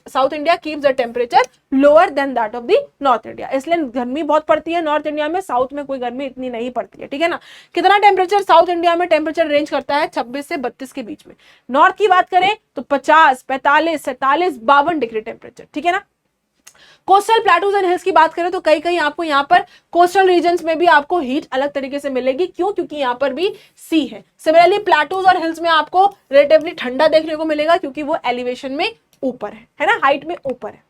south India keeps the temperature lower than that of the north India. इसलिए गर्मी बहुत पड़ती है नॉर्थ इंडिया में, साउथ में कोई गर्मी इतनी नहीं पड़ती है, ठीक है ना। कितना टेम्परेचर साउथ इंडिया में, टेम्परेचर रेंज करता है 26 से 32 के बीच में। नॉर्थ की बात करें तो 50, 45, 47, 52 डिग्री टेम्परेचर, ठीक है ना। कोस्टल प्लेटूज एंड हिल्स की बात करें तो कहीं कहीं आपको यहाँ पर कोस्टल रीजन्स में भी आपको हीट अलग तरीके से मिलेगी। क्यों? क्योंकि यहाँ पर भी सी है। सिमिलरली प्लेटूज और हिल्स में आपको रिलेटिवली ठंडा देखने को मिलेगा क्योंकि वो एलिवेशन में ऊपर है ना, हाइट में ऊपर है।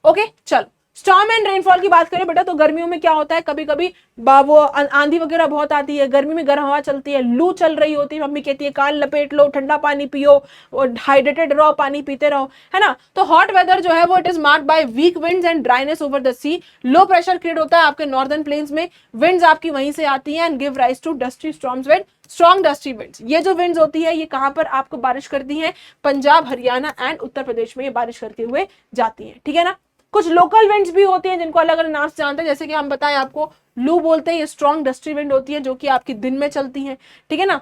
ओके, चलो स्टॉर्म एंड रेनफॉल की बात करें बेटा तो गर्मियों में क्या होता है, कभी कभी वो आंधी वगैरह बहुत आती है, गर्मी में गर्म हवा चलती है, लू चल रही होती है, मम्मी कहती है कान लपेट लो, ठंडा पानी पियो और हाइड्रेटेड रहो, पानी पीते रहो, है ना। तो हॉट वेदर जो है वो it is marked by weak winds and dryness over the sea. Low pressure create होता है आपके नॉर्दर्न प्लेन्स में, विंड्स आपकी वहीं से आती है and give rise to dusty storms with strong dusty winds. ये जो विंड्स होती है ये कहां पर आपको बारिश करती है, पंजाब, हरियाणा एंड उत्तर प्रदेश में ये बारिश करते हुए जाती है, ठीक है ना। कुछ लोकल विंड्स भी होती हैं जिनको अलग अलग नाम से जानते हैं, जैसे कि हम बताएं आपको लू बोलते हैं, ये स्ट्रॉन्ग डस्टी विंड होती है जो कि आपकी दिन में चलती है, ठीक है ना।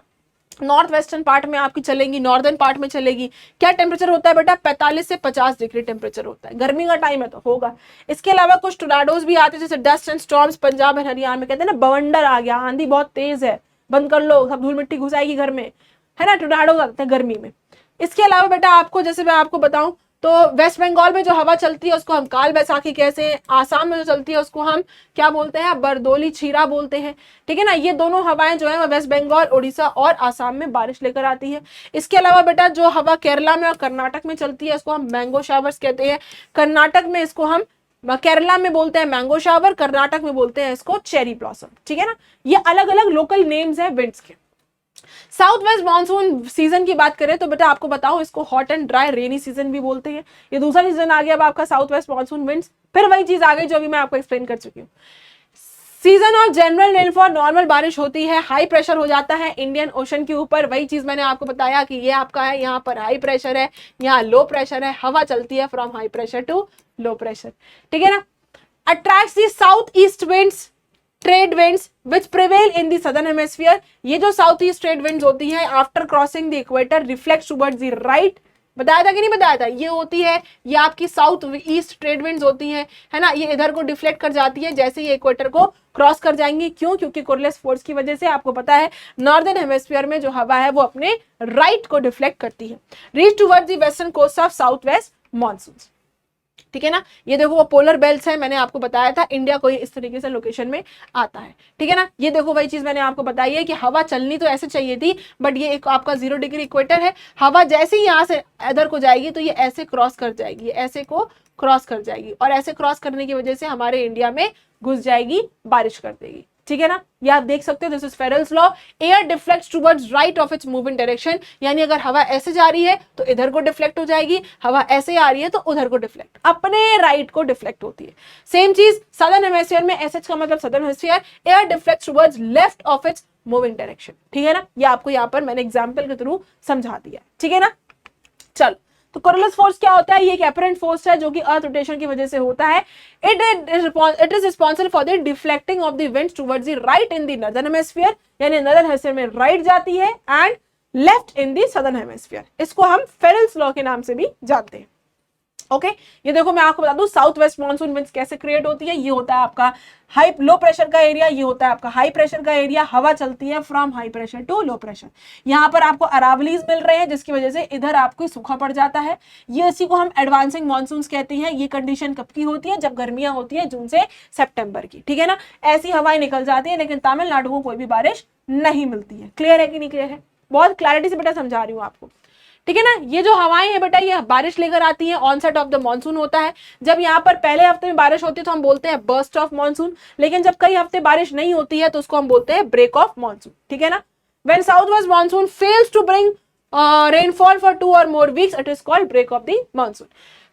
नॉर्थ वेस्टर्न पार्ट में आपकी चलेगी, नॉर्दर्न पार्ट में चलेगी। क्या टेम्परेचर होता है बेटा, 45 से 50 डिग्री टेम्परेचर होता है, गर्मी का टाइम है तो होगा। इसके अलावा कुछ टोर्नाडोज भी आते हैं जैसे डस्ट एंड स्टॉर्म्स, पंजाब और हरियाणा में कहते हैं ना बवंडर आ गया, आंधी बहुत तेज है, बंद कर लो, सब धूल मिट्टी घुस आएगी घर में, है ना। टोर्नाडोज आते हैं गर्मी में। इसके अलावा बेटा आपको, जैसे मैं आपको बताऊं तो वेस्ट बंगाल में जो हवा चलती है उसको हम काल बैसाखी कहते हैं, आसाम में जो चलती है उसको हम क्या बोलते हैं, बरदोली छीरा बोलते हैं, ठीक है ना। ये दोनों हवाएं जो है वो वेस्ट बंगाल, उड़ीसा और आसाम में बारिश लेकर आती है। इसके अलावा बेटा जो हवा केरला में और कर्नाटक में चलती है उसको हम मैंगो शावर्स कहते हैं। कर्नाटक में इसको हम, केरला में बोलते हैं मैंगो शावर, कर्नाटक में बोलते हैं इसको चेरी ब्लॉसम, ठीक है ना। ये अलग अलग लोकल नेम्स है विंड्स के। साउथ वेस्ट मानसून सीजन की बात करें तो बेटा आपको बताओ, इसको hot and dry rainy season भी बोलते हैं। ये दूसरा सीजन आ गया अब आपका साउथ वेस्ट मानसून विंड्स। फिर वही चीज आ गई जो अभी मैं आपको एक्सप्लेन कर चुकी हूँ। Season of general rainfall, normal बारिश होती है, हाई प्रेशर हो जाता है इंडियन ओशन के ऊपर। वही चीज मैंने आपको बताया कि ये आपका है, यहाँ पर हाई प्रेशर है, यहाँ लो प्रेशर है, हवा चलती है from high pressure to low pressure, ठीक है ना। Attracts the south east winds, trade winds which prevail in the southern hemisphere. ये जो साउथ ईस्ट ट्रेड विंड्स होती है after crossing the equator reflect towards the right. बताया था कि नहीं बताया था, ये होती है, ये आपकी साउथ ईस्ट ट्रेड विंड्स होती हैं, है ना। ये इधर को डिफ्लेक्ट कर जाती है जैसे ये इक्वेटर को क्रॉस कर जाएंगी। क्यों? क्योंकि कोरलेस फोर्स की वजह से आपको पता है नॉर्दर्न हेमिस्फीयर में जो हवा है वो अपने राइट को डिफ्लेक्ट करती है। Reach towards the western coast of south west monsoon, ठीक है ना। ये देखो वो पोलर बेल्ट्स है, मैंने आपको बताया था इंडिया को इस तरीके से लोकेशन में आता है, ठीक है ना। ये देखो वही चीज मैंने आपको बताई है कि हवा चलनी तो ऐसे चाहिए थी, बट ये एक आपका 0 डिग्री इक्वेटर है। हवा जैसे ही यहाँ से इधर को जाएगी तो ये ऐसे क्रॉस कर जाएगी, ऐसे को क्रॉस कर जाएगी, और ऐसे क्रॉस करने की वजह से हमारे इंडिया में घुस जाएगी, बारिश कर देगी, ठीक है ना। ये आप देख सकते हो, this is Ferrel's law. Air deflects towards right of its moving direction, यानी अगर हवा ऐसे जा रही है तो इधर को डिफ्लेक्ट हो जाएगी, हवा ऐसे आ रही है तो उधर को डिफ्लेक्ट, अपने राइट को डिफ्लेक्ट होती है। सेम चीज सदर्न हेमिस्फीयर में, एसएच का मतलब southern hemisphere, air deflects towards left of its moving direction, ठीक है ना। ये आपको यहाँ पर मैंने एग्जाम्पल के थ्रू समझा दिया, ठीक है ना। चलो, तो कोरोलस फोर्स क्या होता है? ये एक एपरेंट फोर्स है जो कि अर्थ रोटेशन की वजह से होता है। It is responsible for the deflecting of the winds towards the right in the northern hemisphere, यानी नॉर्दर्न हेमिस्फीयर में राइट जाती है, and left in the southern hemisphere. इसको हम फेरेल्स लॉ के नाम से भी जानते हैं। ओके, ये देखो मैं आपको बता दूं साउथ वेस्ट मानसून विंड्स कैसे क्रिएट होती है। ये होता है आपका हाई लो प्रेशर का एरिया, ये होता है आपका हाई प्रेशर का एरिया। हवा चलती है from high pressure to low pressure. यहाँ पर आपको अरावलीज मिल रहे हैं जिसकी वजह से इधर आपको सूखा पड़ जाता है। ये इसी को हम एडवांसिंग मानसून्स कहते हैं। ये कंडीशन कब की होती है? जब गर्मियां होती है जून से सितंबर की, ठीक है ना। ऐसी हवाएं निकल जाती है, लेकिन तमिलनाडु को कोई भी बारिश नहीं मिलती है। क्लियर है कि नहीं क्लियर है? बहुत क्लैरिटी से बेटा समझा रही हूँ आपको, ठीक है ना। ये जो हवाएं हैं बेटा ये बारिश लेकर आती हैं, ऑनसेट ऑफ द मॉनसून होता है। जब यहाँ पर पहले हफ्ते में बारिश होती है तो हम बोलते हैं बर्स्ट ऑफ मॉनसून, लेकिन जब कई हफ्ते बारिश नहीं होती है तो उसको हम बोलते हैं ब्रेक ऑफ मॉनसून, ठीक है ना। When south west monsoon fails to bring rainfall for 2 or more weeks, it is called break of the monsoon.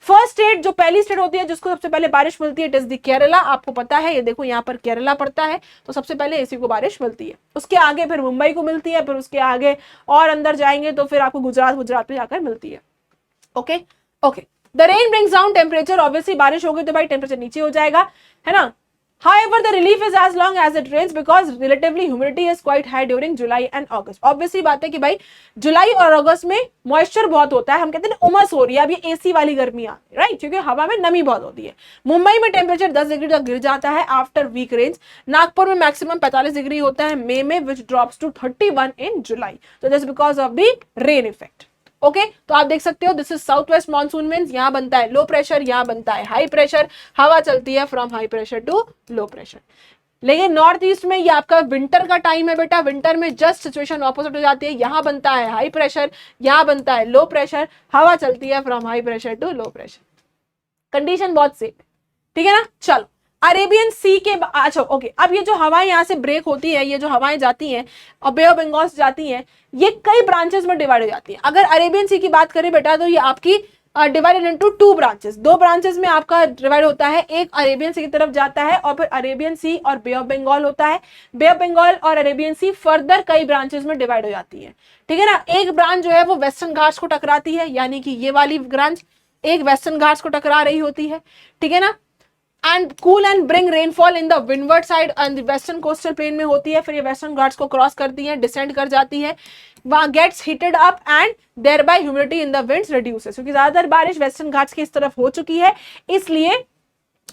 First state, जो पहली स्टेट होती है जिसको सबसे पहले बारिश मिलती है, इट इज द केरला। आपको पता है, ये देखो यहाँ पर केरला पड़ता है, तो सबसे पहले इसी को बारिश मिलती है। उसके आगे फिर मुंबई को मिलती है, फिर उसके आगे और अंदर जाएंगे तो फिर आपको गुजरात में जाकर मिलती है। Okay okay, the rain brings down temperature. Obviously बारिश होगी तो भाई टेम्परेचर नीचे हो जाएगा, है ना। However, the relief is as long as it rains because relatively humidity is quite high during July and August. Obviously बात है कि भाई जुलाई और अगस्त में मॉइस्चर बहुत होता है, हम कहते हैं उमस हो रही है, अब ये एसी वाली गर्मियां, राइट, क्योंकि हवा में नमी बहुत होती है। मुंबई में टेम्परेचर 10 डिग्री तक गिर जाता है आफ्टर वीक रेंज। नागपुर में मैक्सिमम 45 डिग्री होता है मई में, विच ड्रॉप्स टू 31 इन जुलाई। तो this because of the rain effect. Okay, तो आप देख सकते हो this is south west monsoon winds. यहाँ बनता है लो प्रेशर, यहाँ बनता है हाई प्रेशर, हवा चलती है from high pressure to low pressure. लेकिन नॉर्थ ईस्ट में ये आपका विंटर का टाइम है बेटा, विंटर में जस्ट सिचुएशन ऑपोजिट हो जाती है। यहाँ बनता है हाई प्रेशर, यहाँ बनता है लो प्रेशर, हवा चलती है from high pressure to low pressure. Condition बहुत सेम, ठीक है ना। चलो, अरेबियन सी के अच्छा ओके, अब ये जो हवाएं यहाँ से ब्रेक होती है, ये जो हवाएं जाती हैं और बे ऑफ बंगाल से जाती हैं, ये कई ब्रांचेस में डिवाइड हो जाती है। अगर अरेबियन सी की बात करें बेटा तो ये आपकी डिवाइडेड इनटू 2 ब्रांचेस। 2 ब्रांचेस में आपका डिवाइड होता है, एक अरेबियन सी की तरफ जाता है और फिर अरेबियन सी और बे ऑफ बंगाल होता है। बे ऑफ बंगाल और अरेबियन सी फर्दर कई ब्रांचेस में डिवाइड हो जाती है, ठीक है ना। एक ब्रांच जो है वो वेस्टर्न घाट्स को टकराती है, यानी कि ये वाली ब्रांच एक वेस्टर्न घाट्स को टकरा रही होती है, ठीक है ना। And cool and bring rainfall in the windward side and western coastal plain में होती है। फिर ये वेस्टर्न घाट्स को क्रॉस करती है, डिसेंड कर जाती है, वहां gets heated up and thereby humidity in the winds reduces. क्योंकि ज्यादातर बारिश वेस्टर्न घाट्स की इस तरफ हो चुकी है, इसलिए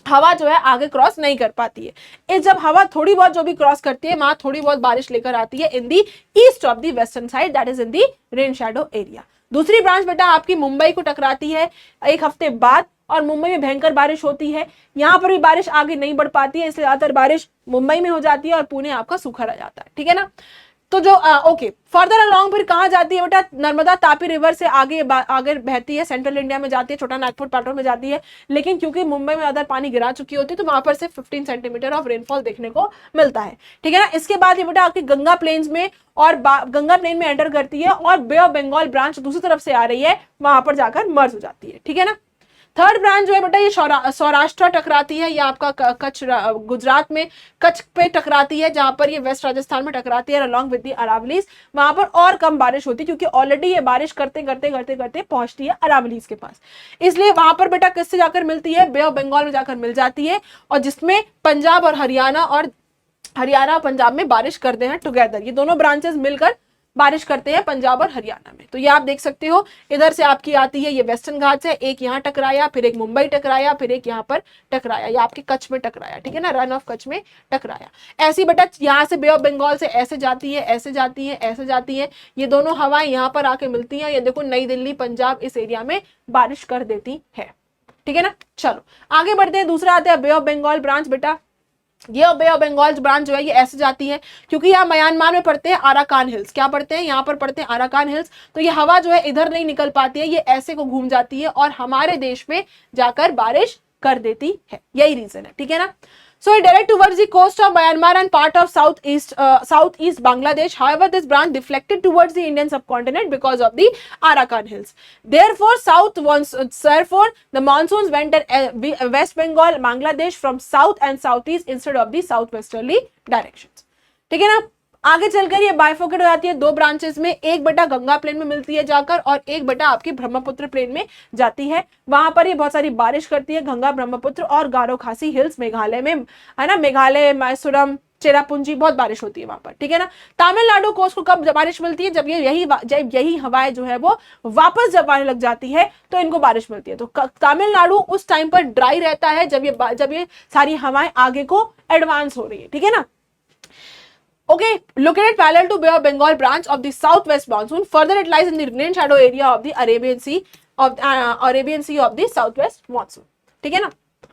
हवा जो है आगे क्रॉस नहीं कर पाती है। इस जब हवा थोड़ी बहुत जो भी क्रॉस करती है, वहां थोड़ी बहुत बारिश लेकर आती है in the east of the western side, that is in the rain shadow area. दूसरी ब्रांच बेटा आपकी मुंबई को टकराती है एक हफ्ते बाद, और मुंबई में भयंकर बारिश होती है। यहाँ पर भी बारिश आगे नहीं बढ़ पाती है, इसलिए ज्यादातर बारिश मुंबई में हो जाती है और पुणे आपका सूखा रह जाता है, ठीक है ना। तो जो ओके फर्दर अलोंग फिर कहाँ जाती है बेटा, नर्मदा तापी रिवर से आगे आगे बहती है, सेंट्रल इंडिया में जाती है, छोटा नागपुर पैटर्न में जाती है, लेकिन क्योंकि मुंबई में ज्यादा पानी गिरा चुकी होती है तो वहां पर से 15 सेंटीमीटर ऑफ रेनफॉल देखने को मिलता है, ठीक है ना। इसके बाद ये बेटा आपकी गंगा प्लेन्स में और गंगा प्लेन में एंटर करती है और बे ऑफ बंगाल ब्रांच दूसरी तरफ से आ रही है, वहां पर जाकर मर्ज हो जाती है, ठीक है ना। थर्ड ब्रांच जो है बेटा ये सौराष्ट्र टकराती है, ये आपका कच्छ गुजरात में कच्छ पे टकराती है, जहां पर ये वेस्ट राजस्थान में टकराती है अलॉन्ग विद द अरावलीज, वहां पर और कम बारिश होती है क्योंकि ऑलरेडी ये बारिश करते करते करते करते पहुंचती है अरावलीज के पास, इसलिए वहां पर बेटा किससे जाकर मिलती है, बे ऑफ बंगाल में जाकर मिल जाती है, और जिसमें पंजाब और हरियाणा पंजाब में बारिश करते हैं टुगेदर, ये दोनों ब्रांचेस मिलकर बारिश करते हैं पंजाब और हरियाणा में। तो ये आप देख सकते हो, इधर से आपकी आती है ये वेस्टर्न घाट से, एक यहाँ टकराया, फिर एक मुंबई टकराया, फिर एक यहाँ पर टकराया, ये आपके कच्छ में टकराया, ठीक है ना, रन ऑफ कच्छ में टकराया। ऐसी बेटा यहाँ से बे ऑफ बंगाल से ऐसे जाती है, ऐसे जाती है, ऐसे जाती है, ये दोनों हवाएं यहाँ पर आके मिलती हैं, ये देखो नई दिल्ली पंजाब इस एरिया में बारिश कर देती है, ठीक है ना। चलो आगे बढ़ते हैं, दूसरा आता है बे ऑफ बंगाल ब्रांच। बेटा ये बे ऑफ बंगाल ब्रांच जो है ये ऐसे जाती है क्योंकि यहाँ म्यांमार में पड़ते हैं आराकान हिल्स, क्या पड़ते हैं, यहाँ पर पड़ते हैं आराकान हिल्स, तो ये हवा जो है इधर नहीं निकल पाती है, ये ऐसे को घूम जाती है और हमारे देश में जाकर बारिश कर देती है, यही रीजन है, ठीक है ना। So it direct towards the coast of Myanmar and part of southeast Bangladesh. However, this branch deflected towards the Indian subcontinent because of the Arakan Hills. Therefore, the monsoons went at West Bengal, Bangladesh from south and southeast instead of the southwesterly directions. ठीक है ना। आगे चलकर ये bifurcate हो जाती है दो ब्रांचेस में, एक बेटा गंगा प्लेन में मिलती है जाकर और एक बेटा आपकी ब्रह्मपुत्र प्लेन में जाती है, वहां पर ये बहुत सारी बारिश करती है, गंगा ब्रह्मपुत्र और गारो खासी हिल्स मेघालय में, है ना, मेघालय मैसूरम चेरापूंजी बहुत बारिश होती है वहां पर, ठीक है ना। तमिलनाडु कोस्ट को कब बारिश मिलती है, जब यही हवाएं जो है वो वापस जब आने लग जाती है तो इनको बारिश मिलती है। तो तमिलनाडु उस टाइम पर ड्राई रहता है जब ये सारी हवाएं आगे को एडवांस हो रही है, ठीक है ना। Okay, located parallel to Bay of Bengal branch of the southwest monsoon. Further, it lies in the rain shadow area of the Arabian Sea of the southwest monsoon. ठीक है ना।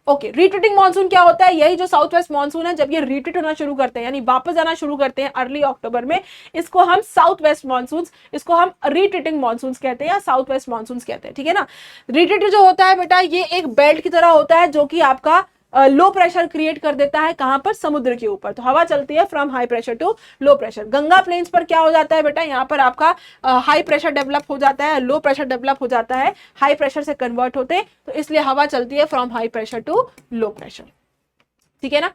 ओके, रिट्रीटिंग मानसून क्या होता है, यही जो south west monsoon है जब ये रिट्रीट होना शुरू करते हैं यानी वापस जाना शुरू करते हैं अर्ली अक्टूबर में, इसको हम साउथ वेस्ट मानसून, इसको हम रिट्रीटिंग मानसून कहते हैं या साउथ वेस्ट मानसून कहते हैं, ठीक है ना। रिट्रीट जो होता है बेटा ये एक बेल्ट की तरह होता है जो कि आपका लो प्रेशर क्रिएट कर देता है, कहां पर, समुद्र के ऊपर, तो हवा चलती है from high pressure to low pressure. Ganga plains पर क्या हो जाता है बेटा, यहाँ पर आपका हाई प्रेशर डेवलप हो जाता है, लो प्रेशर डेवलप हो जाता है, हाई प्रेशर से कन्वर्ट होते, तो इसलिए हवा चलती है from high pressure to low pressure, ठीक है ना।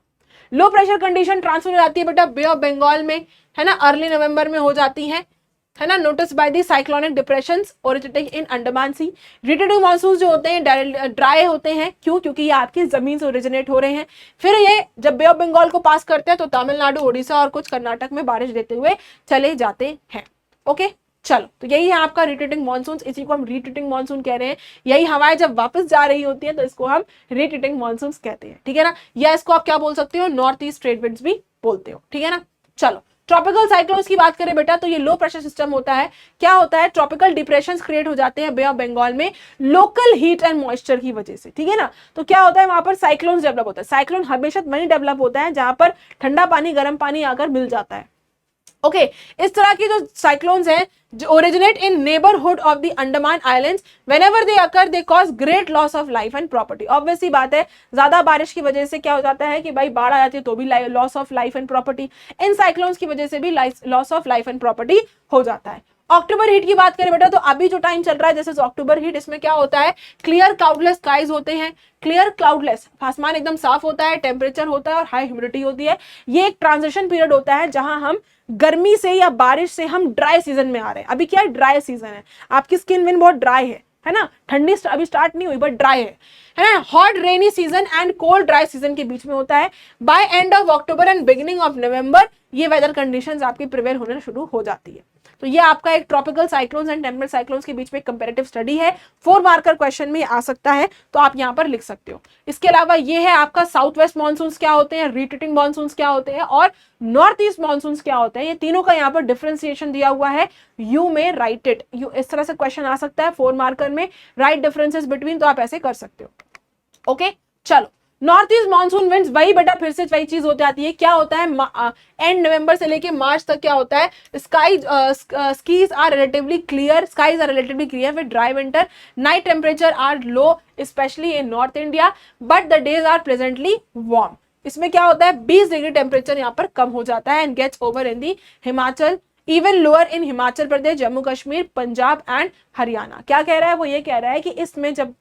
लो प्रेशर कंडीशन ट्रांसफर हो जाती है बेटा बे ऑफ बंगाल में, है ना, अर्ली नवंबर में हो जाती है ना, notice by the cyclonic depressions originating in Andaman sea. Retreating monsoon जो होते हैं ड्राई होते हैं, क्यों, क्योंकि ये आपकी जमीन से ओरिजिनेट हो रहे हैं, फिर ये जब बे ऑफ बंगाल को पास करते हैं तो तमिलनाडु, ओडिशा और कुछ कर्नाटक में बारिश देते हुए चले जाते हैं। ओके चलो, तो यही है आपका रिट्रीटिंग मानसून, इसी को हम रिट्रीटिंग मानसून कह रहे हैं। यही हवाएं जब वापस जा रही होती है तो इसको हम रिट्रीटिंग मानसून कहते हैं, ठीक है ना, या इसको आप क्या बोल सकते हो, नॉर्थ ईस्ट ट्रेड विंड्स भी बोलते हो, ठीक है ना। चलो ट्रॉपिकल साइक्लोन्स की बात करें बेटा तो ये लो प्रेशर सिस्टम होता है, क्या होता है, ट्रॉपिकल डिप्रेशंस क्रिएट हो जाते हैं बे ऑफ बंगाल में लोकल हीट एंड मॉइस्चर की वजह से, ठीक है ना। तो क्या होता है वहां पर साइक्लोन्स डेवलप होता है, साइक्लोन हमेशा वहीं डेवलप होता है जहां पर ठंडा पानी गर्म पानी आकर मिल जाता है। ओके इस तरह की जो साइक्लोन्स हैं जो originate in neighbourhood of the Andaman islands, whenever they occur they cause great loss of life and property. Obviously बात है, ज्यादा बारिश की वजह से क्या हो जाता है कि भाई बाढ़ आ जाती है तो भी loss of life and property, in cyclones की वजह से भी loss of life and property हो जाता है। अक्टूबर हीट की बात करें बेटा तो अभी जो टाइम चल रहा है जैसे अक्टूबर हीट, इसमें क्या होता है, क्लियर क्लाउडलेस स्काइज होते हैं, क्लियर क्लाउडलेस, आसमान एकदम साफ होता है, टेम्परेचर होता है और हाई ह्यूमिडिटी होती है। ये एक ट्रांजिशन पीरियड होता है जहां हम गर्मी से या बारिश से हम ड्राई सीजन में आ रहे हैं। अभी क्या है, ड्राई सीजन है, आपकी स्किन विन बहुत ड्राई है ना, ठंडी अभी स्टार्ट नहीं हुई बट ड्राई है ना। Hot rainy season and cold dry season के बीच में होता है। By end of October and beginning of November ये वेदर कंडीशंस आपकी प्रिवेल होने शुरू हो जाती है। तो ये आपका एक tropical cyclones and temperate cyclones के बीच में कंपैरेटिव स्टडी है, 4 मार्कर क्वेश्चन में आ सकता है तो आप यहाँ पर लिख सकते हो। इसके अलावा ये है आपका साउथ वेस्ट मानसून्स क्या होते हैं, रिट्रीटिंग मानसून्स क्या होते हैं और नॉर्थ ईस्ट मानसून्स क्या होते हैं, ये तीनों का यहाँ पर डिफरेंशिएशन दिया हुआ है। यू में राइट इट, यू इस तरह से क्वेश्चन आ सकता है 4 मार्कर में, राइट डिफरेंसेस बिटवीन, तो आप ऐसे कर सकते हो। ओके चलो नॉर्थ ईस्ट मानसून विंड्स, वही बेटा फिर से वही चीज हो जाती है, क्या होता है एंड नवंबर से लेके मार्च तक क्या होता है, skies are relatively clear with dry winter, night temperature are low specially in north India but the days are presently warm. इसमें क्या होता है 20 डिग्री टेम्परेचर यहाँ पर कम हो जाता है and gets over in the Himachal, even lower in Himachal Pradesh, Jammu Kashmir, Punjab and Haryana. क्या कह रहा है वो, ये कह रहा है कि इसमें जब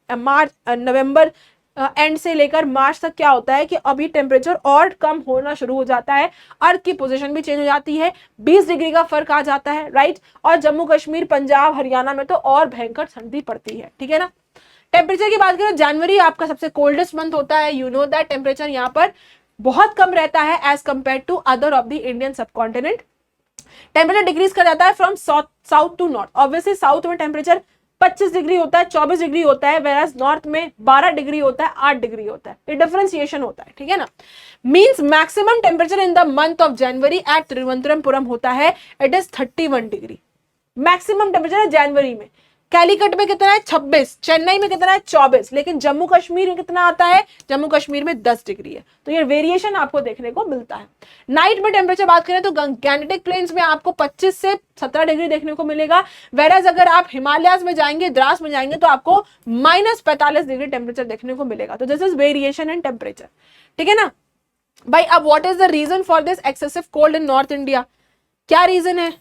नवंबर एंड से लेकर मार्च तक क्या होता है कि अभी टेम्परेचर और कम होना शुरू हो जाता है, अर्थ की पोजीशन भी चेंज हो जाती है, 20 डिग्री का फर्क आ जाता है, राइट। और जम्मू कश्मीर, पंजाब, हरियाणा में तो और भयंकर ठंडी पड़ती है, ठीक है ना। टेम्परेचर की बात करें, जनवरी आपका सबसे कोल्डेस्ट मंथ होता है, यू नो दैट टेम्परेचर यहाँ पर बहुत कम रहता है as compare to other of the Indian subcontinent. Temperature decrease कर जाता है from south to north, obviously south में टेम्परेचर 25 डिग्री होता है, 24 डिग्री होता है, वेराज नॉर्थ में 12 डिग्री होता है, 8 डिग्री होता है, ये डिफरेंशिएशन होता है, ठीक है ना। Means maximum temperature in the month of January at Thiruvananthapuram होता है, it is 31 degree maximum temperature है जनवरी में। कैलिकट में कितना है 26, चेन्नई में कितना है 24, लेकिन जम्मू कश्मीर में कितना आता है, जम्मू कश्मीर में 10 डिग्री है, तो ये वेरिएशन आपको देखने को मिलता है। नाइट में टेम्परेचर बात करें तो गैंगटिक प्लेन्स में आपको 25 से 17 डिग्री देखने को मिलेगा, वेराज अगर आप हिमालयाज में जाएंगे, द्रास में जाएंगे तो आपको -45 डिग्री टेम्परेचर देखने को मिलेगा। तो this is variation in temperature, ठीक है ना भाई। अब what is the reason for this excessive cold in north India, क्या रीजन है,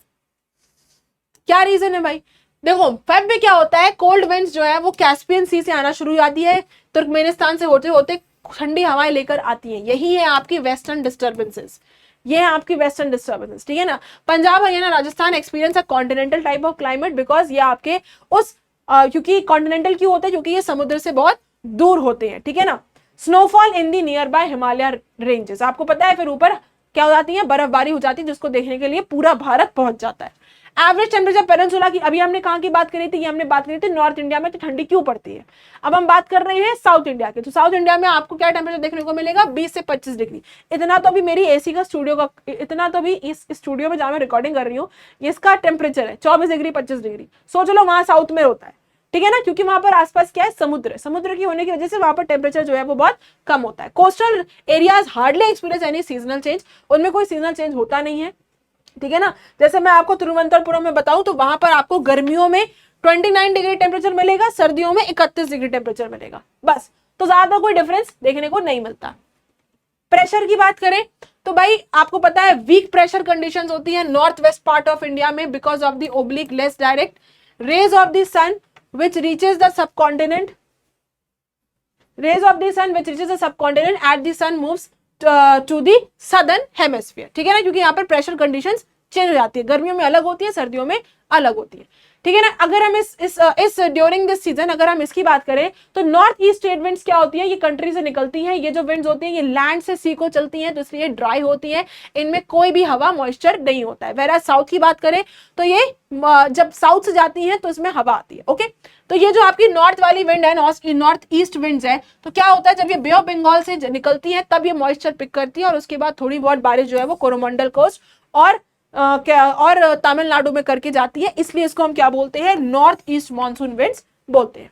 क्या रीजन है भाई। देखो फेब में क्या होता है, कोल्ड विंड्स जो है वो कैस्पियन सी से आना शुरू हो जाती है, तुर्कमेनिस्तान से होते होते ठंडी हवाएं लेकर आती हैं, यही है आपकी वेस्टर्न डिस्टर्बेंसेस, ये है आपकी वेस्टर्न डिस्टर्बेंसेस, ठीक है ना। Punjab, Haryana, Rajasthan experience a continental type of climate because ये आपके उस क्योंकि कॉन्टिनेंटल क्यों होते हैं, क्योंकि ये समुद्र से बहुत दूर होते हैं, ठीक है ना। Snowfall in the near by Himalaya ranges, आपको पता है फिर ऊपर क्या हो जाती है, बर्फबारी हो जाती है, जिसको देखने के लिए पूरा भारत पहुंच जाता है। एवरेज टेम्परेचर पेनिनसुला की, अभी हमने कहां की बात करी थी, ये हमने बात करी थी नॉर्थ इंडिया में तो ठंडी क्यों पड़ती है। अब हम बात कर रहे हैं साउथ इंडिया की, तो साउथ इंडिया में आपको क्या टेम्परेचर देखने को मिलेगा 20 से 25 डिग्री। इतना तो अभी मेरी एसी का स्टूडियो का, इतना तो भी इस स्टूडियो में जहां मैं रिकॉर्डिंग कर रही हूँ इसका टेम्परेचर है 24 डिग्री 25 डिग्री। सोच लो वहां साउथ में होता है, ठीक है ना, क्योंकि वहां पर आसपास क्या है, समुद्र की होने की वजह से वहां पर टेम्परेचर जो है वो बहुत कम होता है। Coastal areas hardly experience any seasonal change, उनमें कोई सीजनल चेंज होता नहीं है, ठीक है ना। जैसे मैं आपको तिरुवनंतपुरम में बताऊं तो वहां पर आपको गर्मियों में 29 डिग्री टेम्परेचर मिलेगा, सर्दियों में 31 डिग्री टेम्परेचर मिलेगा, बस। तो ज्यादा कोई डिफरेंस देखने को नहीं मिलता। प्रेशर की बात करें तो भाई आपको पता है वीक प्रेशर कंडीशंस होती है north west part of India में because of the oblique less direct rays of the sun which reaches the subcontinent, rays of the sun which reaches the subcontinent as the sun moves to the southern hemisphere, ठीक है ना, क्योंकि यहाँ पर pressure conditions change हो जाती है, गर्मियों में अलग होती है, सर्दियों में अलग होती है, ठीक है ना। अगर हम इस ड्यूरिंग दिस सीजन अगर हम इसकी बात करें तो नॉर्थ ईस्ट ट्रेड विंड्स क्या होती है, ये कंट्री से निकलती हैं, ये जो विंड्स होती हैं ये लैंड से सी को चलती हैं, तो इसलिए ड्राई होती है, इनमें कोई भी हवा मॉइस्चर नहीं होता है। वेराज साउथ की बात करें तो ये जब साउथ से जाती है तो इसमें हवा आती है, ओके। तो ये जो आपकी नॉर्थ वाली विंड है, नॉर्थ ईस्ट विंड्स है, तो क्या होता है जब ये बे ऑफ बंगाल से निकलती है तब ये मॉइस्चर पिक करती है और उसके बाद थोड़ी बहुत बारिश जो है वो कोरोमंडल कोस्ट और तमिलनाडु में करके जाती है, इसलिए इसको हम क्या बोलते हैं, नॉर्थ ईस्ट मानसून विंड्स बोलते हैं।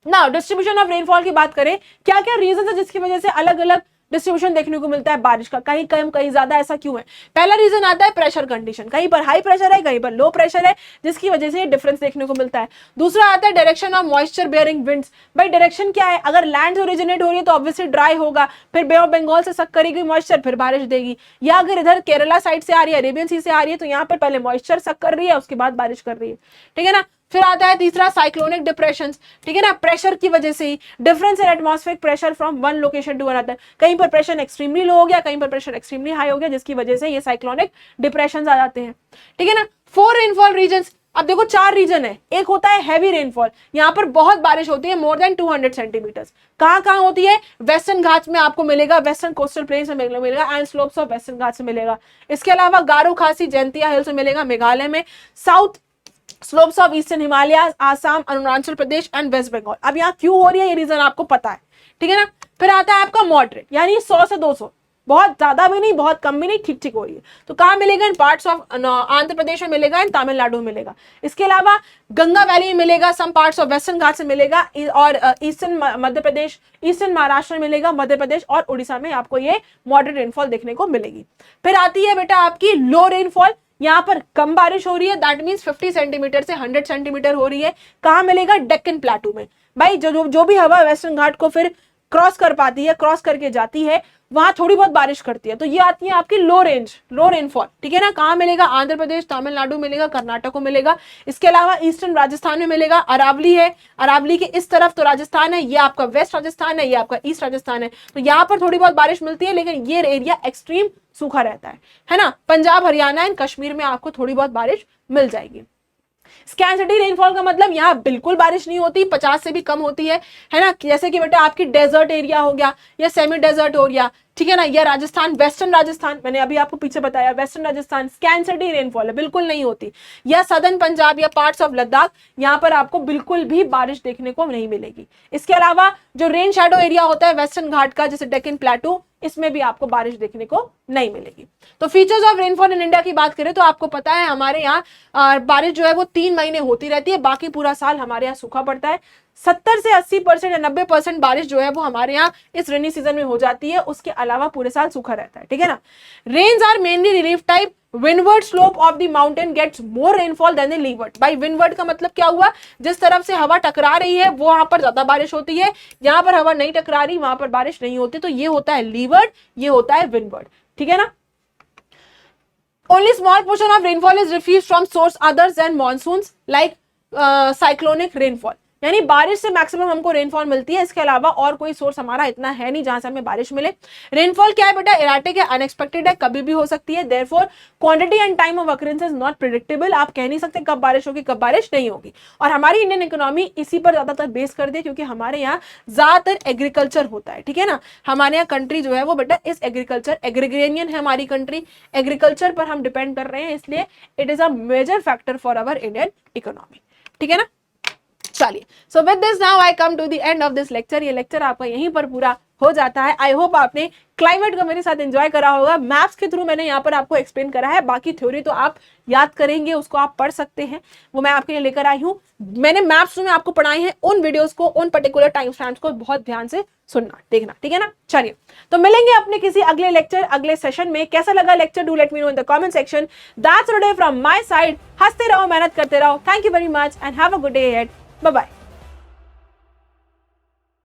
नाउ डिस्ट्रीब्यूशन ऑफ रेनफॉल की बात करें, क्या क्या रीजन है जिसकी वजह से अलग अलग डिस्ट्रीब्यूशन देखने को मिलता है बारिश का, कहीं कम कहीं ज्यादा, ऐसा क्यों है। पहला रीजन आता है प्रेशर कंडीशन, कहीं पर हाई प्रेशर है कहीं पर लो प्रेशर है, जिसकी वजह से ये डिफरेंस देखने को मिलता है। दूसरा आता है direction of moisture bearing winds, भाई डायरेक्शन क्या है, अगर लैंड से ओरिजिनेट हो रही है तो ऑब्वियसली ड्राई होगा, फिर बे ऑफ बंगाल से सक करेगी मॉइस्चर, फिर बारिश देगी, या अगर इधर केरला साइड से आ रही है, अरेबियन सी से आ रही है, तो यहाँ पर पहले मॉइस्चर सक कर रही है उसके बाद बारिश कर रही है, ठीक है ना। फिर आता है तीसरा साइक्लोनिक डिप्रेशंस, ठीक है ना, प्रेशर की वजह से ही difference in atmospheric pressure from one location to another, कहीं पर प्रेशर एक्सट्रीमली लो हो गया, कहीं पर प्रेशर एक्सट्रीमली हाई हो गया, जिसकी वजह से ये साइक्लोनिक डिप्रेशंस आ जाते हैं, ठीक है ना। 4 रेनफॉल रीजन्स, अब देखो 4 रीजन है, एक होता है हैवी रेनफॉल, यहाँ पर बहुत बारिश होती है मोर देन 200 सेंटीमीटर्स, कहाँ होती है, वेस्टर्न घाट्स में आपको मिलेगा, वेस्टर्न कोस्टल प्लेन्स में मिलेगा and slopes of western Ghats में मिलेगा, इसके अलावा गारो खासी जयंतिया हिल्स में मिलेगा मेघालय में, south slopes of eastern Himalaya, Assam, Arunachal Pradesh and West Bengal. अब यहाँ क्यों हो रही है ये रीजन आपको पता है, ठीक है ना। फिर आता है आपका मॉडरेट, यानी 100 से 200, बहुत ज्यादा भी नहीं, बहुत कम भी नहीं, ठीक ठीक हो रही है। तो कहाँ मिलेगा? इन पार्ट्स ऑफ आंध्र प्रदेश में मिलेगा, इन तमिलनाडु में मिलेगा। इसके अलावा गंगा वैली में मिलेगा, सम पार्ट्स ऑफ वेस्टर्न घाट से मिलेगा, और ईस्टर्न मध्य प्रदेश, ईस्टर्न महाराष्ट्र में मिलेगा, मध्य प्रदेश और उड़ीसा में आपको ये मॉडरेट रेनफॉल देखने को मिलेगी। फिर आती है बेटा आपकी लो रेनफॉल। यहाँ पर कम बारिश हो रही है, दैट मीन्स 50 सेंटीमीटर से 100 सेंटीमीटर हो रही है। कहाँ मिलेगा? डेक्कन प्लेटू में। भाई जो भी हवा वेस्टर्न घाट को फिर क्रॉस कर पाती है, क्रॉस करके जाती है, वहां थोड़ी बहुत बारिश करती है, तो ये आती है आपकी लो रेंज, लो रेनफॉल, ठीक है ना। कहाँ मिलेगा? आंध्र प्रदेश, तमिलनाडु मिलेगा, कर्नाटक को मिलेगा। इसके अलावा ईस्टर्न राजस्थान में मिलेगा, अरावली है, अरावली के इस तरफ तो राजस्थान है, ये आपका वेस्ट राजस्थान है, ये आपका ईस्ट राजस्थान है, तो यहाँ पर थोड़ी बहुत बारिश मिलती है, लेकिन ये एरिया एक्सट्रीम सूखा रहता है ना। पंजाब, हरियाणा एंड कश्मीर में आपको थोड़ी बहुत बारिश मिल जाएगी। स्कैर्सिटी रेनफॉल का मतलब यहाँ बिल्कुल बारिश नहीं होती, 50 से भी कम होती है ना। जैसे कि बेटा आपकी डेजर्ट एरिया हो गया या सेमी डेजर्ट हो गया, ठीक है ना, या राजस्थान, वेस्टर्न राजस्थान, मैंने अभी आपको पीछे बताया, वेस्टर्न राजस्थान स्कैर्सिटी रेनफॉल है, बिल्कुल नहीं होती। या सदर्न पंजाब या पार्ट्स ऑफ लद्दाख, यहाँ पर आपको बिल्कुल भी बारिश देखने को नहीं मिलेगी। इसके अलावा जो रेन शैडो एरिया होता है वेस्टर्न घाट का, जैसे डेक्कन प्लेटू, इसमें भी आपको बारिश देखने को नहीं मिलेगी। तो features of rainfall in India की बात करें तो आपको पता है हमारे यहाँ बारिश जो है वो 3 महीने होती रहती है, बाकी पूरा साल हमारे यहाँ सूखा पड़ता है। 70 से 80% या 90% बारिश जो है वो हमारे यहाँ इस रेनी सीजन में हो जाती है, उसके अलावा पूरे साल सूखा रहता है, ठीक है ना। Rains are mainly relief type, windward slope of the mountain gets more rainfall than the leeward. भाई विंडवर्ड का मतलब क्या हुआ? जिस तरफ से हवा टकरा रही है वो वहां पर ज्यादा बारिश होती है, जहां पर हवा नहीं टकरा रही वहां पर बारिश नहीं होती, तो ये होता है लीवर्ड, ये होता है विंडवर्ड, ठीक है ना। Only small portion of rainfall is refuse from source other than monsoons like cyclonic rainfall, यानी बारिश से मैक्सिमम हमको रेनफॉल मिलती है, इसके अलावा और कोई सोर्स हमारा इतना है नहीं जहां से हमें बारिश मिले। रेनफॉल क्या है बेटा? इराटिक है, अनएक्सपेक्टेड है, कभी भी हो सकती है, therefore quantity and time of occurrence is not predictable. आप कह नहीं सकते कब बारिश होगी कब बारिश नहीं होगी। और हमारी इंडियन इकोनॉमी इसी पर ज्यादातर बेस कर दी है, क्योंकि हमारे यहाँ ज्यादातर एग्रीकल्चर होता है, ठीक है ना। हमारे यहाँ कंट्री जो है वो बेटा इस एग्रीकल्चर, एग्रीगेरियन है हमारी कंट्री, एग्रीकल्चर पर हम डिपेंड कर रहे हैं, इसलिए it is a major factor for our Indian economy, ठीक है ना। चलिए, so with this now I come to the end of this lecture. ये लेक्चर आपका यहीं पर पूरा हो जाता है। आई होप आपने क्लाइमेट को मेरे साथ एंजॉय करा होगा। मैप्स के थ्रू मैंने यहाँ पर आपको एक्सप्लेन करा है, बाकी थ्योरी तो आप याद करेंगे, उसको आप पढ़ सकते हैं, वो मैं आपके लिए लेकर आई हूँ। मैंने मैप्स में आपको पढ़ाए हैं, उन वीडियोस को, उन पर्टिकुलर टाइम स्टैम्प्स को बहुत ध्यान से सुनना, देखना, ठीक है ना। चलिए, तो मिलेंगे अपने किसी अगले लेक्चर, अगले सेशन में। कैसा लगा lecture? Do let me know in the comment section. That's today from my side. हंसते रहो, मेहनत करते रहो। Thank you very much and have a good day ahead. Bye bye.